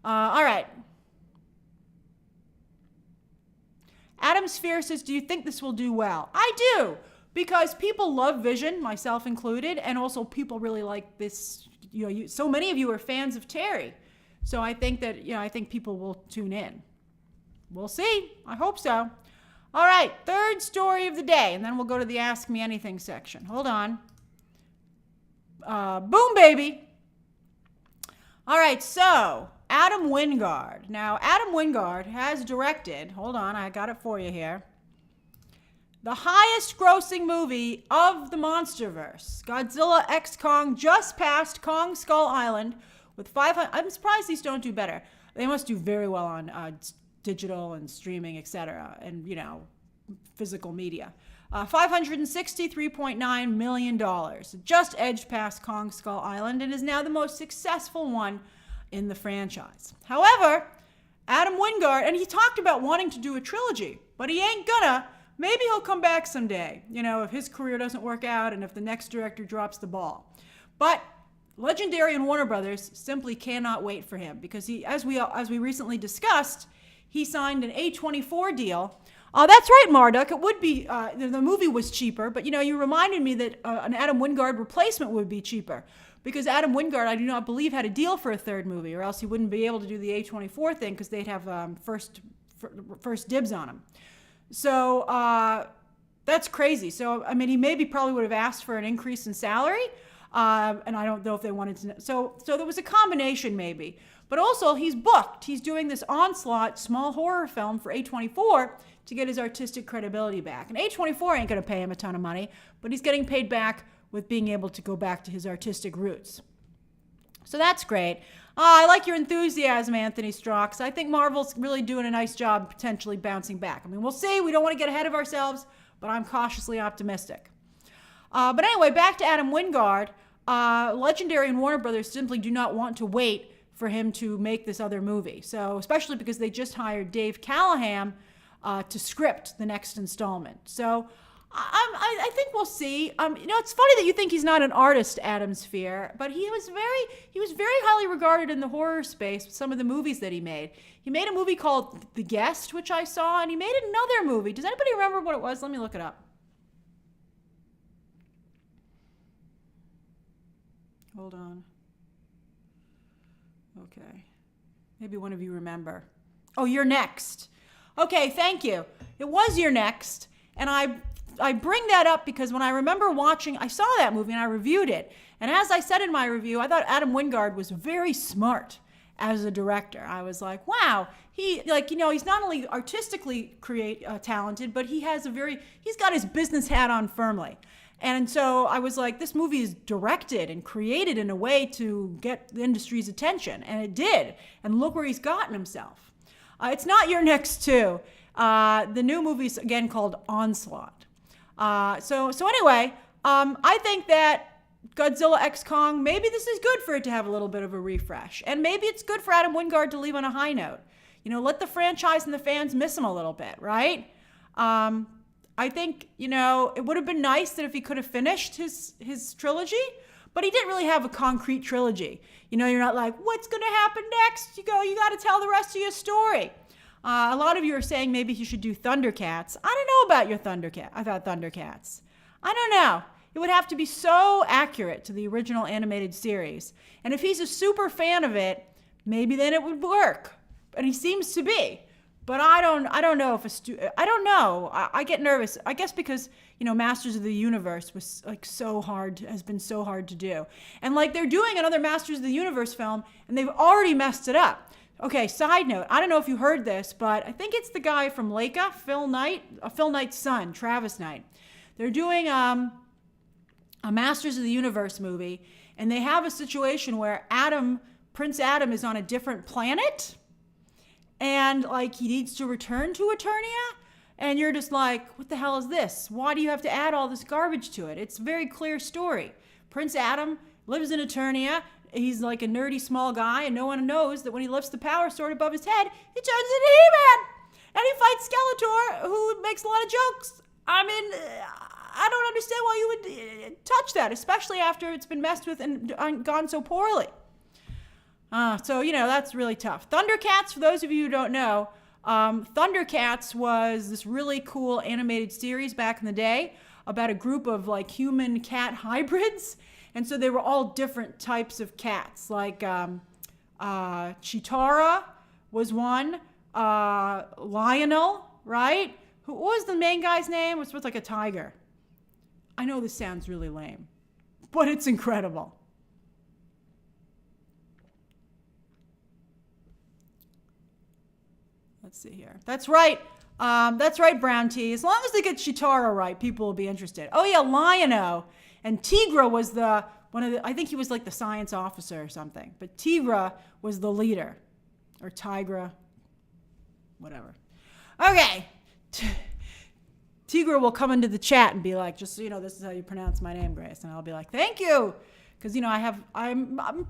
All right. Adam Sphere says, do you think this will do well? I do, because people love Vision, myself included, and also people really like this. So many of you are fans of Terry. So I think that, I think people will tune in. We'll see. I hope so. All right, third story of the day, and then we'll go to the Ask Me Anything section. Hold on. Boom, baby. All right, so Adam Wingard. Now, Adam Wingard has directed, hold on, I got it for you here, the highest grossing movie of the Monsterverse. Godzilla x Kong just passed Kong Skull Island with 500. I'm surprised these don't do better. They must do very well on digital and streaming, etc., and, physical media. $563.9 million. Just edged past Kong Skull Island and is now the most successful one in the franchise. However, Adam Wingard, and he talked about wanting to do a trilogy, but he ain't gonna. Maybe he'll come back someday, if his career doesn't work out and if the next director drops the ball. But Legendary and Warner Brothers simply cannot wait for him because he, as we recently discussed, he signed an A24 deal. That's right, Marduk. It would be, the movie was cheaper, but you reminded me that an Adam Wingard replacement would be cheaper because Adam Wingard, I do not believe, had a deal for a third movie, or else he wouldn't be able to do the A24 thing because they'd have first dibs on him. So that's crazy. So, he probably would have asked for an increase in salary, and I don't know if they wanted to know. So there was a combination maybe. But also, he's booked. He's doing this Onslaught small horror film for A24 to get his artistic credibility back. And A24 ain't going to pay him a ton of money, but he's getting paid back with being able to go back to his artistic roots. So that's great. I like your enthusiasm, Anthony Strauch. I think Marvel's really doing a nice job potentially bouncing back. We'll see. We don't want to get ahead of ourselves, but I'm cautiously optimistic. But anyway, back to Adam Wingard. Legendary and Warner Brothers simply do not want to wait for him to make this other movie. So, especially because they just hired Dave Callahan to script the next installment. So, I think we'll see. It's funny that you think he's not an artist, Adam Sphere, but he was very highly regarded in the horror space with some of the movies that he made. He made a movie called The Guest, which I saw, and he made another movie. Does anybody remember what it was? Let me look it up. Hold on. Okay. Maybe one of you remember. Oh, You're Next. Okay, thank you. It was You're Next, and I bring that up because when I remember watching, I saw that movie and I reviewed it. And as I said in my review, I thought Adam Wingard was very smart as a director. I was like, wow, he's not only artistically talented, but he's got his business hat on firmly. And so I was like, this movie is directed and created in a way to get the industry's attention. And it did. And look where he's gotten himself. It's not Your Next 2. The new movie's, again, called Onslaught. So anyway, I think that Godzilla x Kong, maybe this is good for it to have a little bit of a refresh. And maybe it's good for Adam Wingard to leave on a high note. Let the franchise and the fans miss him a little bit, right? I think, it would have been nice that if he could have finished his trilogy, but he didn't really have a concrete trilogy. You're not like, what's going to happen next? You got to tell the rest of your story. A lot of you are saying maybe he should do Thundercats. I don't know about Thundercats. I don't know. It would have to be so accurate to the original animated series. And if he's a super fan of it, maybe then it would work. And he seems to be. But I don't know if I don't know. I get nervous. I guess because, Masters of the Universe was has been so hard to do. And they're doing another Masters of the Universe film and they've already messed it up. Okay, side note, I don't know if you heard this, but I think it's the guy from Leica, Phil Knight's son, Travis Knight. They're doing a Masters of the Universe movie and they have a situation where Prince Adam is on a different planet. And he needs to return to Eternia, and you're just like, what the hell is this? Why do you have to add all this garbage to it? It's a very clear story. Prince Adam lives in Eternia. He's like a nerdy small guy, and no one knows that when he lifts the power sword above his head, he turns into He-Man, and he fights Skeletor, who makes a lot of jokes. I don't understand why you would touch that, especially after it's been messed with and gone so poorly. So, that's really tough. Thundercats, for those of you who don't know, Thundercats was this really cool animated series back in the day about a group of human-cat hybrids. And so they were all different types of cats. Chitara was one. Lionel, right? What was the main guy's name? It was a tiger. I know this sounds really lame, but it's incredible. Let's see here. That's right. That's right, Brown Tea. As long as they get Chitara right, people will be interested. Oh yeah, Lion-O. And Tigra was I think he was like the science officer or something. But Tigra was the leader. Or Tigra. Whatever. Okay. Tigra will come into the chat and be like, just so you know, this is how you pronounce my name, Grace. And I'll be like, thank you. Because, you know,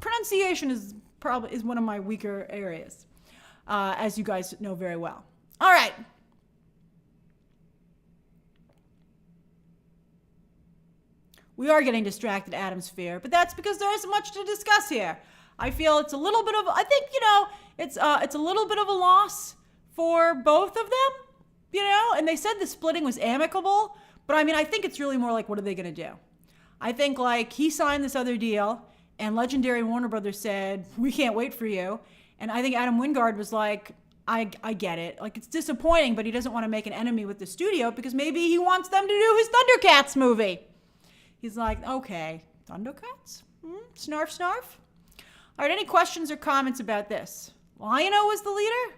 pronunciation is one of my weaker areas. As you guys know very well. All right. We are getting distracted, Adam Sphere, but that's because there isn't much to discuss here. I feel it's a little bit of, I think, you know, it's a little bit of a loss for both of them, you know, and they said the splitting was amicable, but I mean, I think it's really more like, what are they going to do? I think like he signed this other deal and Legendary and Warner Brothers said, we can't wait for you. And I think Adam Wingard was like, I get it. Like, it's disappointing, but he doesn't want to make an enemy with the studio because maybe he wants them to do his Thundercats movie. He's like, okay, Thundercats? Snarf, snarf? All right, any questions or comments about this? Lion-O was the leader?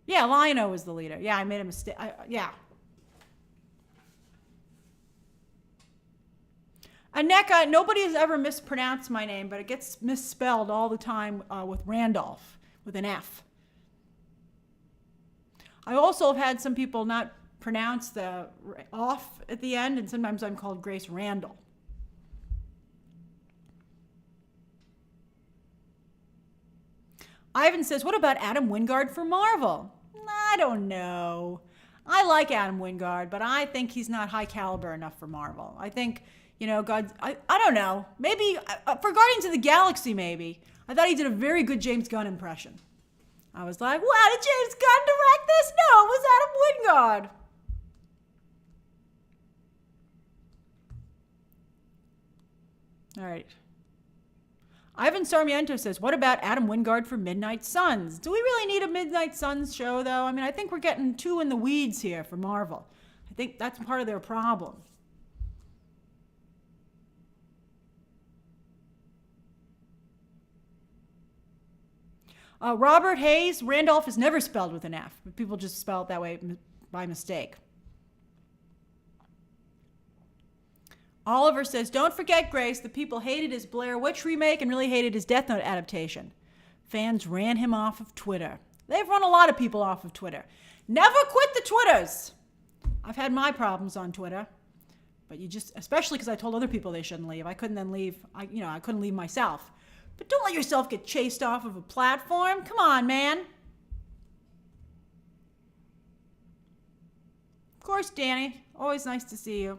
Yeah, Lion-O was the leader. Yeah, I made a mistake. Yeah. Aneka, nobody has ever mispronounced my name, but it gets misspelled all the time with Randolph, with an F. I also have had some people not pronounce the off at the end, and sometimes I'm called Grace Randall. Ivan says, what about Adam Wingard for Marvel? I don't know. I like Adam Wingard, but I think he's not high caliber enough for Marvel. I think, you know, I don't know. Maybe, for Guardians of the Galaxy, maybe. I thought he did a very good James Gunn impression. I was like, wow, did James Gunn direct this? No, it was Adam Wingard. All right. Ivan Sarmiento says, what about Adam Wingard for Midnight Suns? Do we really need a Midnight Suns show, though? I mean, I think we're getting too in the weeds here for Marvel. I think that's part of their problem. Robert Hayes, Randolph is never spelled with an F, but people just spell it that way by mistake. Oliver says, don't forget, Grace, the people hated his Blair Witch remake and really hated his Death Note adaptation. Fans ran him off of Twitter. They've run a lot of people off of Twitter. Never quit the Twitters. I've had my problems on Twitter, but you just, especially because I told other people they shouldn't leave. I couldn't then leave, I couldn't leave myself. But don't let yourself get chased off of a platform. Come on, man. Of course, Danny. Always nice to see you.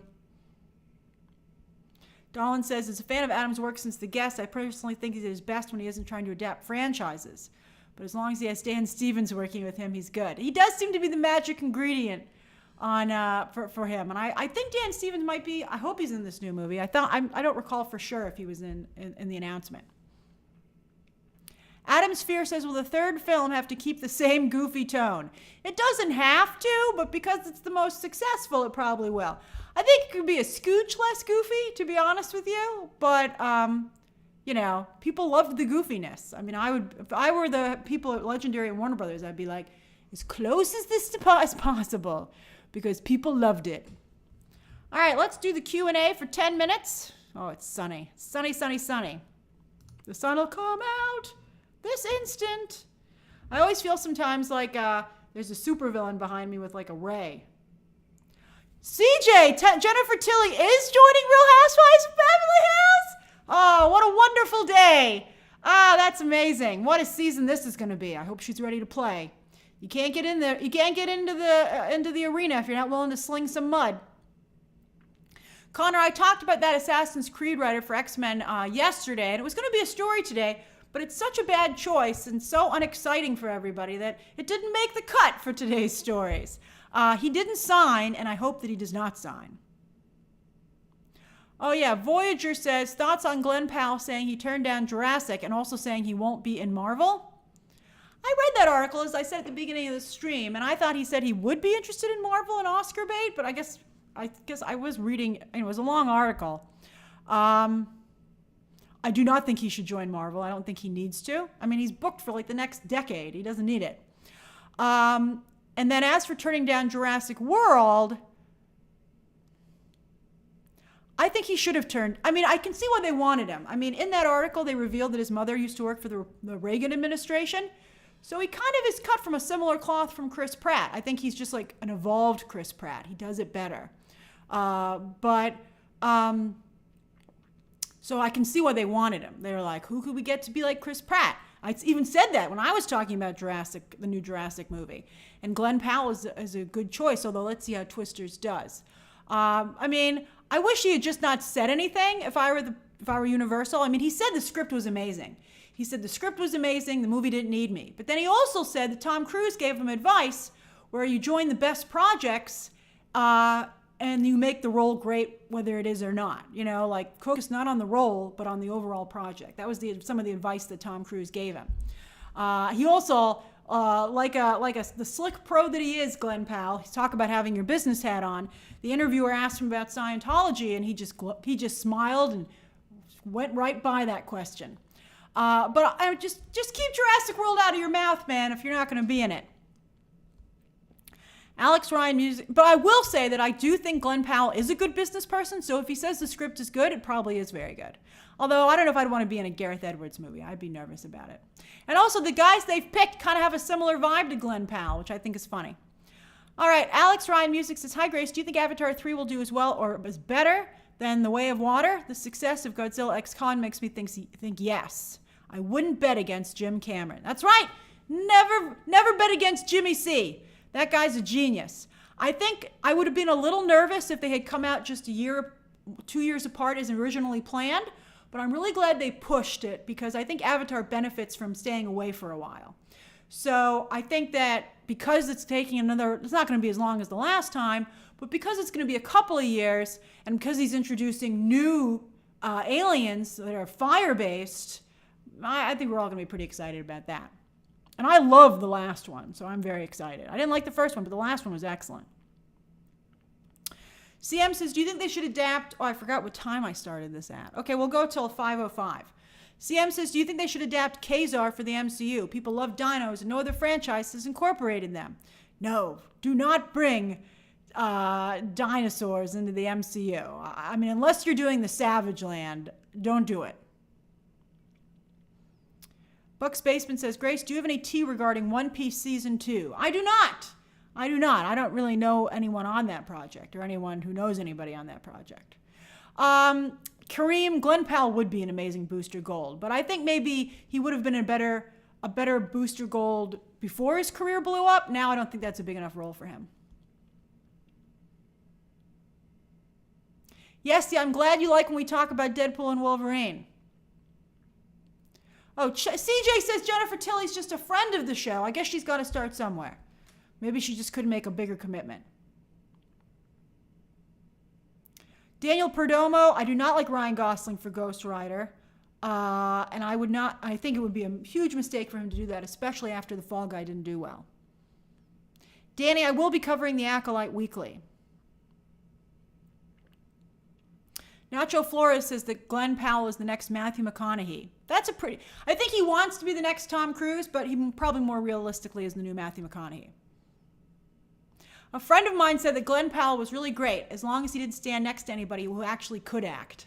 Dolan says, as a fan of Adam's work since The Guest, I personally think he's at his best when he isn't trying to adapt franchises. But as long as he has Dan Stevens working with him, he's good. He does seem to be the magic ingredient on for him. And I think Dan Stevens might be, I hope he's in this new movie. I don't recall for sure if he was in the announcement. Adam Sphere says, will the third film have to keep the same goofy tone? It doesn't have to, but because it's the most successful, it probably will. I think it could be a scooch less goofy, to be honest with you. But, you know, people loved the goofiness. I mean, if I were the people at Legendary and Warner Brothers, I'd be like, as close as this as possible, because people loved it. All right, let's do the Q&A for 10 minutes. Oh, it's sunny. Sunny, sunny, sunny. The sun will come out this instant. I always feel sometimes like there's a supervillain behind me with like a ray. CJ, Jennifer Tilly is joining Real Housewives of Beverly Hills. Oh, what a wonderful day. That's amazing. What a season this is going to be. I hope she's ready to play. You can't get in there. You can't get into the arena if you're not willing to sling some mud. Connor, I talked about that Assassin's Creed writer for X-Men yesterday, and it was going to be a story today, but it's such a bad choice and so unexciting for everybody that it didn't make the cut for today's stories. He didn't sign, and I hope that he does not sign. Oh yeah, Voyager says, thoughts on Glenn Powell saying he turned down Jurassic and also saying he won't be in Marvel? I read that article, as I said at the beginning of the stream, and I thought he said he would be interested in Marvel and Oscar bait, but I guess I was reading, it was a long article. I I do not think he should join Marvel. I don't think he needs to. I mean, he's booked for like the next decade. He doesn't need it. And then as for turning down Jurassic World, I think he should have turned. I mean, I can see why they wanted him. I mean, in that article, they revealed that his mother used to work for the Reagan administration. So he kind of is cut from a similar cloth from Chris Pratt. I think he's just like an evolved Chris Pratt. He does it better. So I can see why they wanted him. They were like, who could we get to be like Chris Pratt? I even said that when I was talking about the new Jurassic movie. And Glenn Powell is a good choice, although let's see how Twisters does. I mean, I wish he had just not said anything if I were Universal. I mean, he said the script was amazing. He said the script was amazing, the movie didn't need me. But then he also said that Tom Cruise gave him advice where you join the best projects and you make the role great whether it is or not. You know, like focus not on the role, but on the overall project. That was some of the advice that Tom Cruise gave him. He also, the slick pro that he is, Glenn Powell, he's talking about having your business hat on. The interviewer asked him about Scientology, and he just smiled and went right by that question. But I just keep Jurassic World out of your mouth, man, if you're not going to be in it. Alex Ryan Music, but I will say that I do think Glenn Powell is a good business person, so if he says the script is good, it probably is very good. Although I don't know if I'd want to be in a Gareth Edwards movie. I'd be nervous about it. And also the guys they've picked kind of have a similar vibe to Glenn Powell, which I think is funny. All right, Alex Ryan Music says, hi Grace, do you think Avatar 3 will do as well or is better than The Way of Water? The success of Godzilla X Kong makes me think yes. I wouldn't bet against Jim Cameron. That's right. Never bet against Jimmy C. That guy's a genius. I think I would have been a little nervous if they had come out just 2 years apart as originally planned, but I'm really glad they pushed it because I think Avatar benefits from staying away for a while. So I think that because it's taking it's not going to be as long as the last time, but because it's going to be a couple of years and because he's introducing new aliens that are fire-based, I think we're all going to be pretty excited about that. And I love the last one, so I'm very excited. I didn't like the first one, but the last one was excellent. CM says, do you think they should adapt? Oh, I forgot what time I started this at. Okay, we'll go till 5:05. CM says, do you think they should adapt Kazar for the MCU? People love dinos and no other franchise has incorporated them. No, do not bring dinosaurs into the MCU. I mean, unless you're doing the Savage Land, don't do it. Buck's Basement says, Grace, do you have any tea regarding One Piece Season 2? I do not. I don't really know anyone on that project or anyone who knows anybody on that project. Kareem, Glenn Powell would be an amazing Booster Gold, but I think maybe he would have been a better Booster Gold before his career blew up. Now I don't think that's a big enough role for him. Yes, I'm glad you like when we talk about Deadpool and Wolverine. Oh, CJ says Jennifer Tilly's just a friend of the show. I guess she's got to start somewhere. Maybe she just couldn't make a bigger commitment. Daniel Perdomo, I do not like Ryan Gosling for Ghost Rider. And I think it would be a huge mistake for him to do that, especially after The Fall Guy didn't do well. Danny, I will be covering The Acolyte weekly. Nacho Flores says that Glenn Powell is the next Matthew McConaughey. I think he wants to be the next Tom Cruise, but he probably more realistically is the new Matthew McConaughey. A friend of mine said that Glenn Powell was really great as long as he didn't stand next to anybody who actually could act.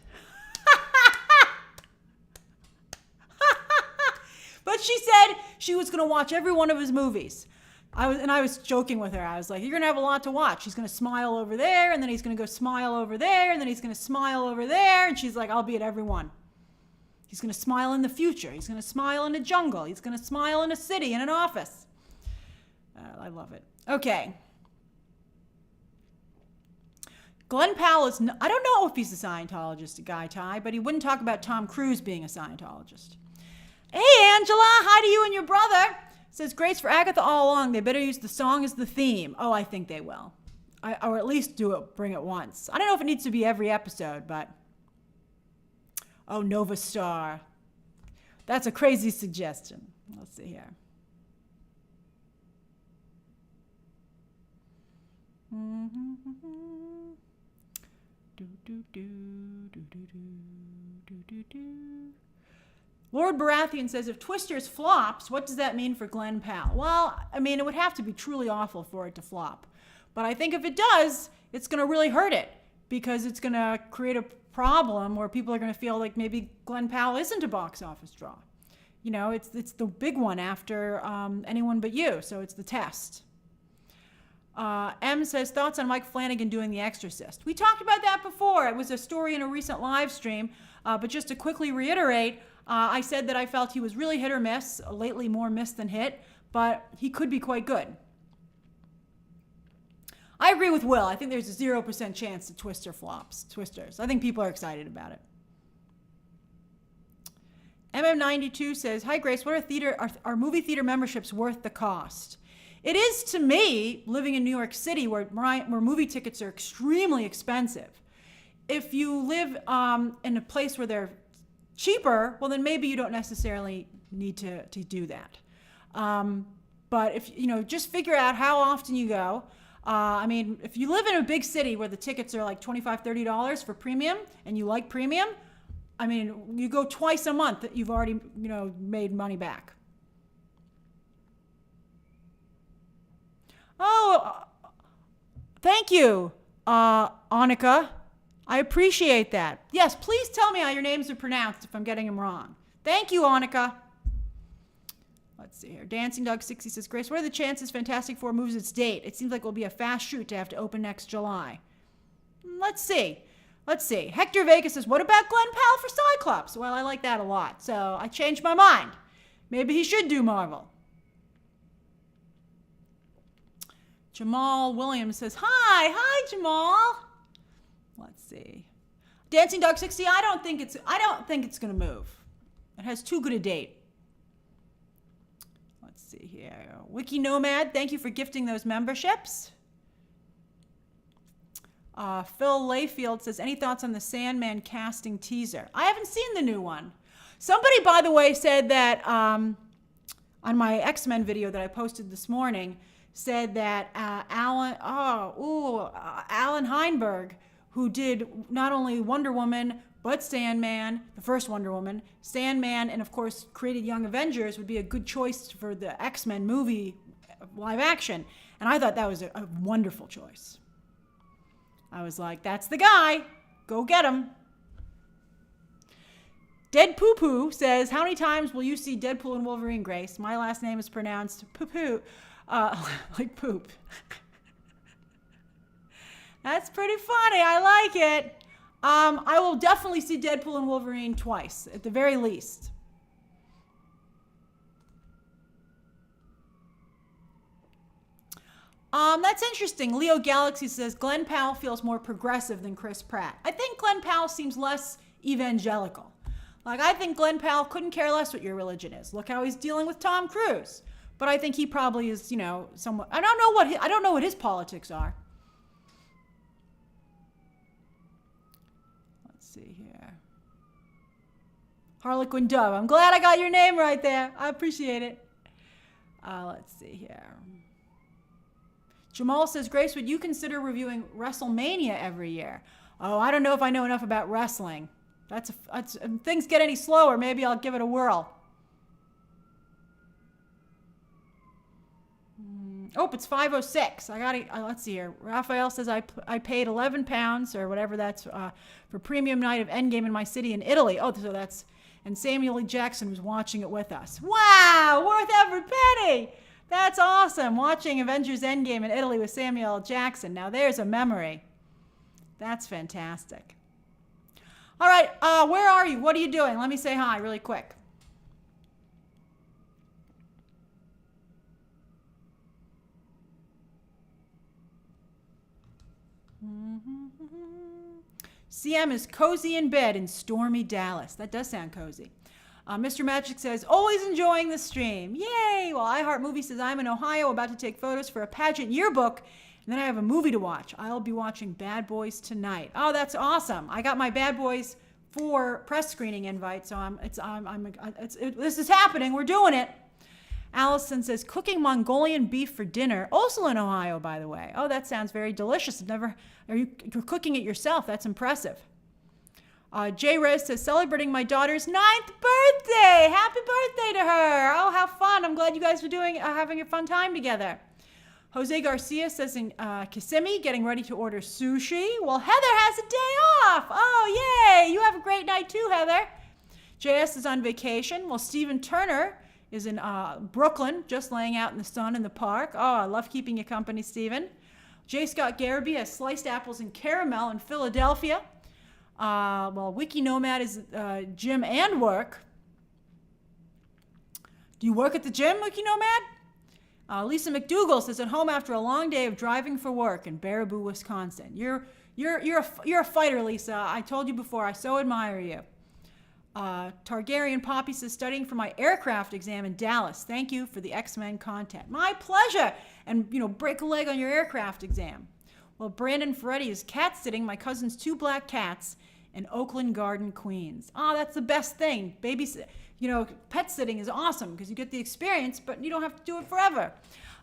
But she said she was going to watch every one of his movies. I was joking with her. I was like, you're going to have a lot to watch. He's going to smile over there, and then he's going to go smile over there, and then he's going to smile over there. And she's like, I'll be at every one. He's going to smile in the future. He's going to smile in a jungle. He's going to smile in a city, in an office. I love it. Okay. Glenn Powell is, I don't know if he's a Scientologist, Guy Ty, but he wouldn't talk about Tom Cruise being a Scientologist. Hey, Angela, hi to you and your brother. Says, Grace, for Agatha all along, they better use the song as the theme. Oh, I think they will. Or at least bring it once. I don't know if it needs to be every episode, but... Oh, Nova Star. That's a crazy suggestion. Let's see here. Lord Baratheon says, if Twisters flops, what does that mean for Glen Powell? Well, I mean, it would have to be truly awful for it to flop. But I think if it does, it's going to really hurt it because it's going to create a problem where people are going to feel like maybe Glen Powell isn't a box office draw. You know, it's the big one after Anyone But You, so it's the test. M says, thoughts on Mike Flanagan doing The Exorcist? We talked about that before. It was a story in a recent live stream, but just to quickly reiterate, I said that I felt he was really hit or miss, lately more miss than hit, but he could be quite good. I agree with Will. I think there's a 0% chance that Twisters. I think people are excited about it. MM92 says, hi Grace, what are movie theater memberships worth the cost? It is to me, living in New York City where movie tickets are extremely expensive. If you live in a place where they're cheaper, well then maybe you don't necessarily need to do that. But if, just figure out how often you go. I mean, if you live in a big city where the tickets are like $25, $30 for premium and you like premium, I mean, you go twice a month, you've already, made money back. Oh, thank you, Annika. I appreciate that. Yes, please tell me how your names are pronounced if I'm getting them wrong. Thank you, Annika. Let's see here. Dancing Dog 60 says, Grace, what are the chances Fantastic Four moves its date? It seems like it will be a fast shoot to have to open next July. Let's see. Hector Vegas says, what about Glen Powell for Cyclops? Well, I like that a lot, so I changed my mind. Maybe he should do Marvel. Jamal Williams says, hi Jamal. Let's see. Dancing Dog 60, I don't think it's going to move. It has too good a date. Let's see here. Wiki Nomad, thank you for gifting those memberships. Phil Layfield says, any thoughts on the Sandman casting teaser? I haven't seen the new one. Somebody, by the way, said that on my X-Men video that I posted this morning, said that Alan Heinberg, who did not only Wonder Woman, but Sandman, the first Wonder Woman, Sandman, and of course created Young Avengers, would be a good choice for the X-Men movie live action. And I thought that was a wonderful choice. I was like, that's the guy. Go get him. Dead Poo Poo says, how many times will you see Deadpool and Wolverine, Grace? My last name is pronounced Poo Poo, like poop. That's pretty funny. I like it. I will definitely see Deadpool and Wolverine twice, at the very least. That's interesting. Leo Galaxy says, Glen Powell feels more progressive than Chris Pratt. I think Glen Powell seems less evangelical. Like, I think Glen Powell couldn't care less what your religion is. Look how he's dealing with Tom Cruise. But I think he probably is, somewhat, I don't know what his politics are. Let's see here. Harlequin Dove. I'm glad I got your name right there. I appreciate it. Let's see here. Jamal says, Grace, would you consider reviewing WrestleMania every year? Oh, I don't know if I know enough about wrestling. If things get any slower, maybe I'll give it a whirl. Oh, it's 5:06. Let's see here. Raphael says I paid £11 or whatever that's for premium night of Endgame in my city in Italy. Oh, so that's, and Samuel L. Jackson was watching it with us. Wow, worth every penny. That's awesome. Watching Avengers Endgame in Italy with Samuel L. Jackson. Now there's a memory. That's fantastic. All right, where are you? What are you doing? Let me say hi really quick. CM is cozy in bed in stormy Dallas. That does sound cozy. Mr. Magic says, always enjoying the stream. Yay! Well, iHeartMovie says, I'm in Ohio about to take photos for a pageant yearbook, and then I have a movie to watch. I'll be watching Bad Boys tonight. Oh, that's awesome. I got my Bad Boys 4 press screening invite, so this is happening. We're doing it. Allison says, cooking Mongolian beef for dinner, also in Ohio, by the way. Oh, that sounds very delicious. You're cooking it yourself. That's impressive. J. Rez says, celebrating my daughter's 9th birthday. Happy birthday to her. Oh, how fun. I'm glad you guys are having a fun time together. Jose Garcia says in Kissimmee, getting ready to order sushi. Well, Heather has a day off. Oh, yay. You have a great night too, Heather. JS is on vacation. Well, Stephen Turner is in Brooklyn, just laying out in the sun in the park. Oh, I love keeping you company, Stephen. J. Scott Garrity has sliced apples and caramel in Philadelphia. Well, Wiki Nomad is gym and work. Do you work at the gym, Wiki Nomad? Lisa McDougall says, at home after a long day of driving for work in Baraboo, Wisconsin. You're a fighter, Lisa. I told you before, I so admire you. Targaryen Poppy says, studying for my aircraft exam in Dallas. Thank you for the X-Men content. My pleasure. And, break a leg on your aircraft exam. Well, Brandon Ferretti is cat sitting my cousin's 2 black cats in Oakland Garden, Queens. Oh, that's the best thing. Pet sitting is awesome because you get the experience, but you don't have to do it forever.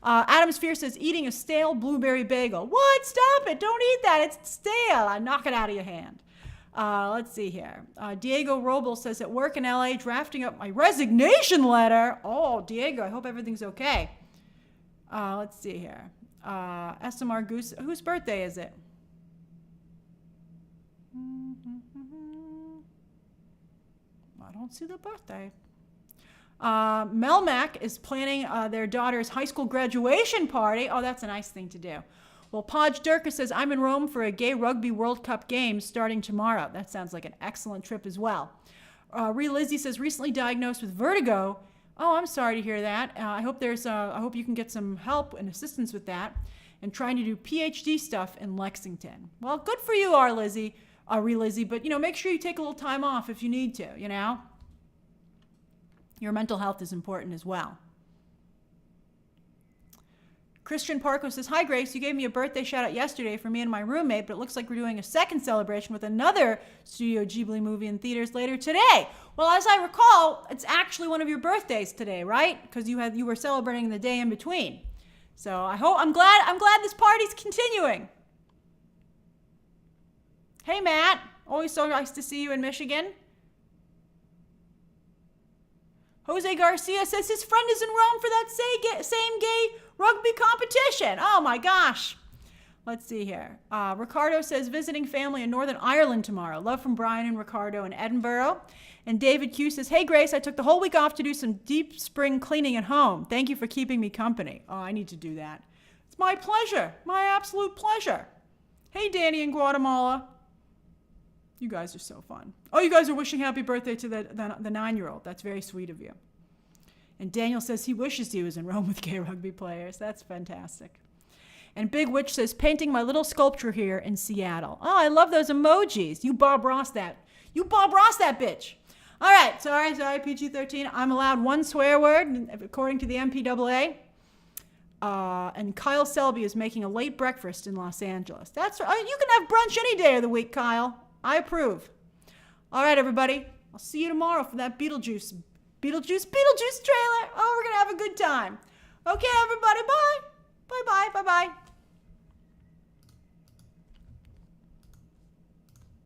Adam Sphere says, eating a stale blueberry bagel. What? Stop it. Don't eat that. It's stale. I knock it out of your hand. Let's see here. Diego Robles says, at work in LA, drafting up my resignation letter. Oh, Diego, I hope everything's okay. Let's see here. SMR Goose, whose birthday is it? I don't see the birthday. Melmac is planning their daughter's high school graduation party. Oh, that's a nice thing to do. Well, Podge Durka says, I'm in Rome for a gay rugby World Cup game starting tomorrow. That sounds like an excellent trip as well. Lizzie says, recently diagnosed with vertigo. Oh, I'm sorry to hear that. I hope you can get some help and assistance with that. And trying to do PhD stuff in Lexington. Well, good for you, Lizzie, but make sure you take a little time off if you need to, Your mental health is important as well. Christian Parko says, hi, Grace. You gave me a birthday shout out yesterday for me and my roommate, but it looks like we're doing a second celebration with another Studio Ghibli movie in theaters later today. Well, as I recall, it's actually one of your birthdays today, right? Because you were celebrating the day in between. So I'm glad this party's continuing. Hey, Matt. Always so nice to see you in Michigan. Jose Garcia says his friend is in Rome for that same gay rugby competition. Oh, my gosh. Let's see here. Ricardo says, visiting family in Northern Ireland tomorrow. Love from Brian and Ricardo in Edinburgh. And David Q says, hey, Grace, I took the whole week off to do some deep spring cleaning at home. Thank you for keeping me company. Oh, I need to do that. It's my pleasure. My absolute pleasure. Hey, Danny in Guatemala. You guys are so fun. Oh, you guys are wishing happy birthday to the 9-year-old. That's very sweet of you. And Daniel says he wishes he was in Rome with gay rugby players. That's fantastic. And Big Witch says, painting my little sculpture here in Seattle. Oh, I love those emojis. You Bob Ross that. You Bob Ross that bitch. All right. Sorry, PG-13. I'm allowed one swear word, according to the MPAA. And Kyle Selby is making a late breakfast in Los Angeles. That's right. You can have brunch any day of the week, Kyle. I approve. All right, everybody. I'll see you tomorrow for that Beetlejuice trailer. Oh, we're going to have a good time. Okay, everybody. Bye. Bye-bye. Bye-bye.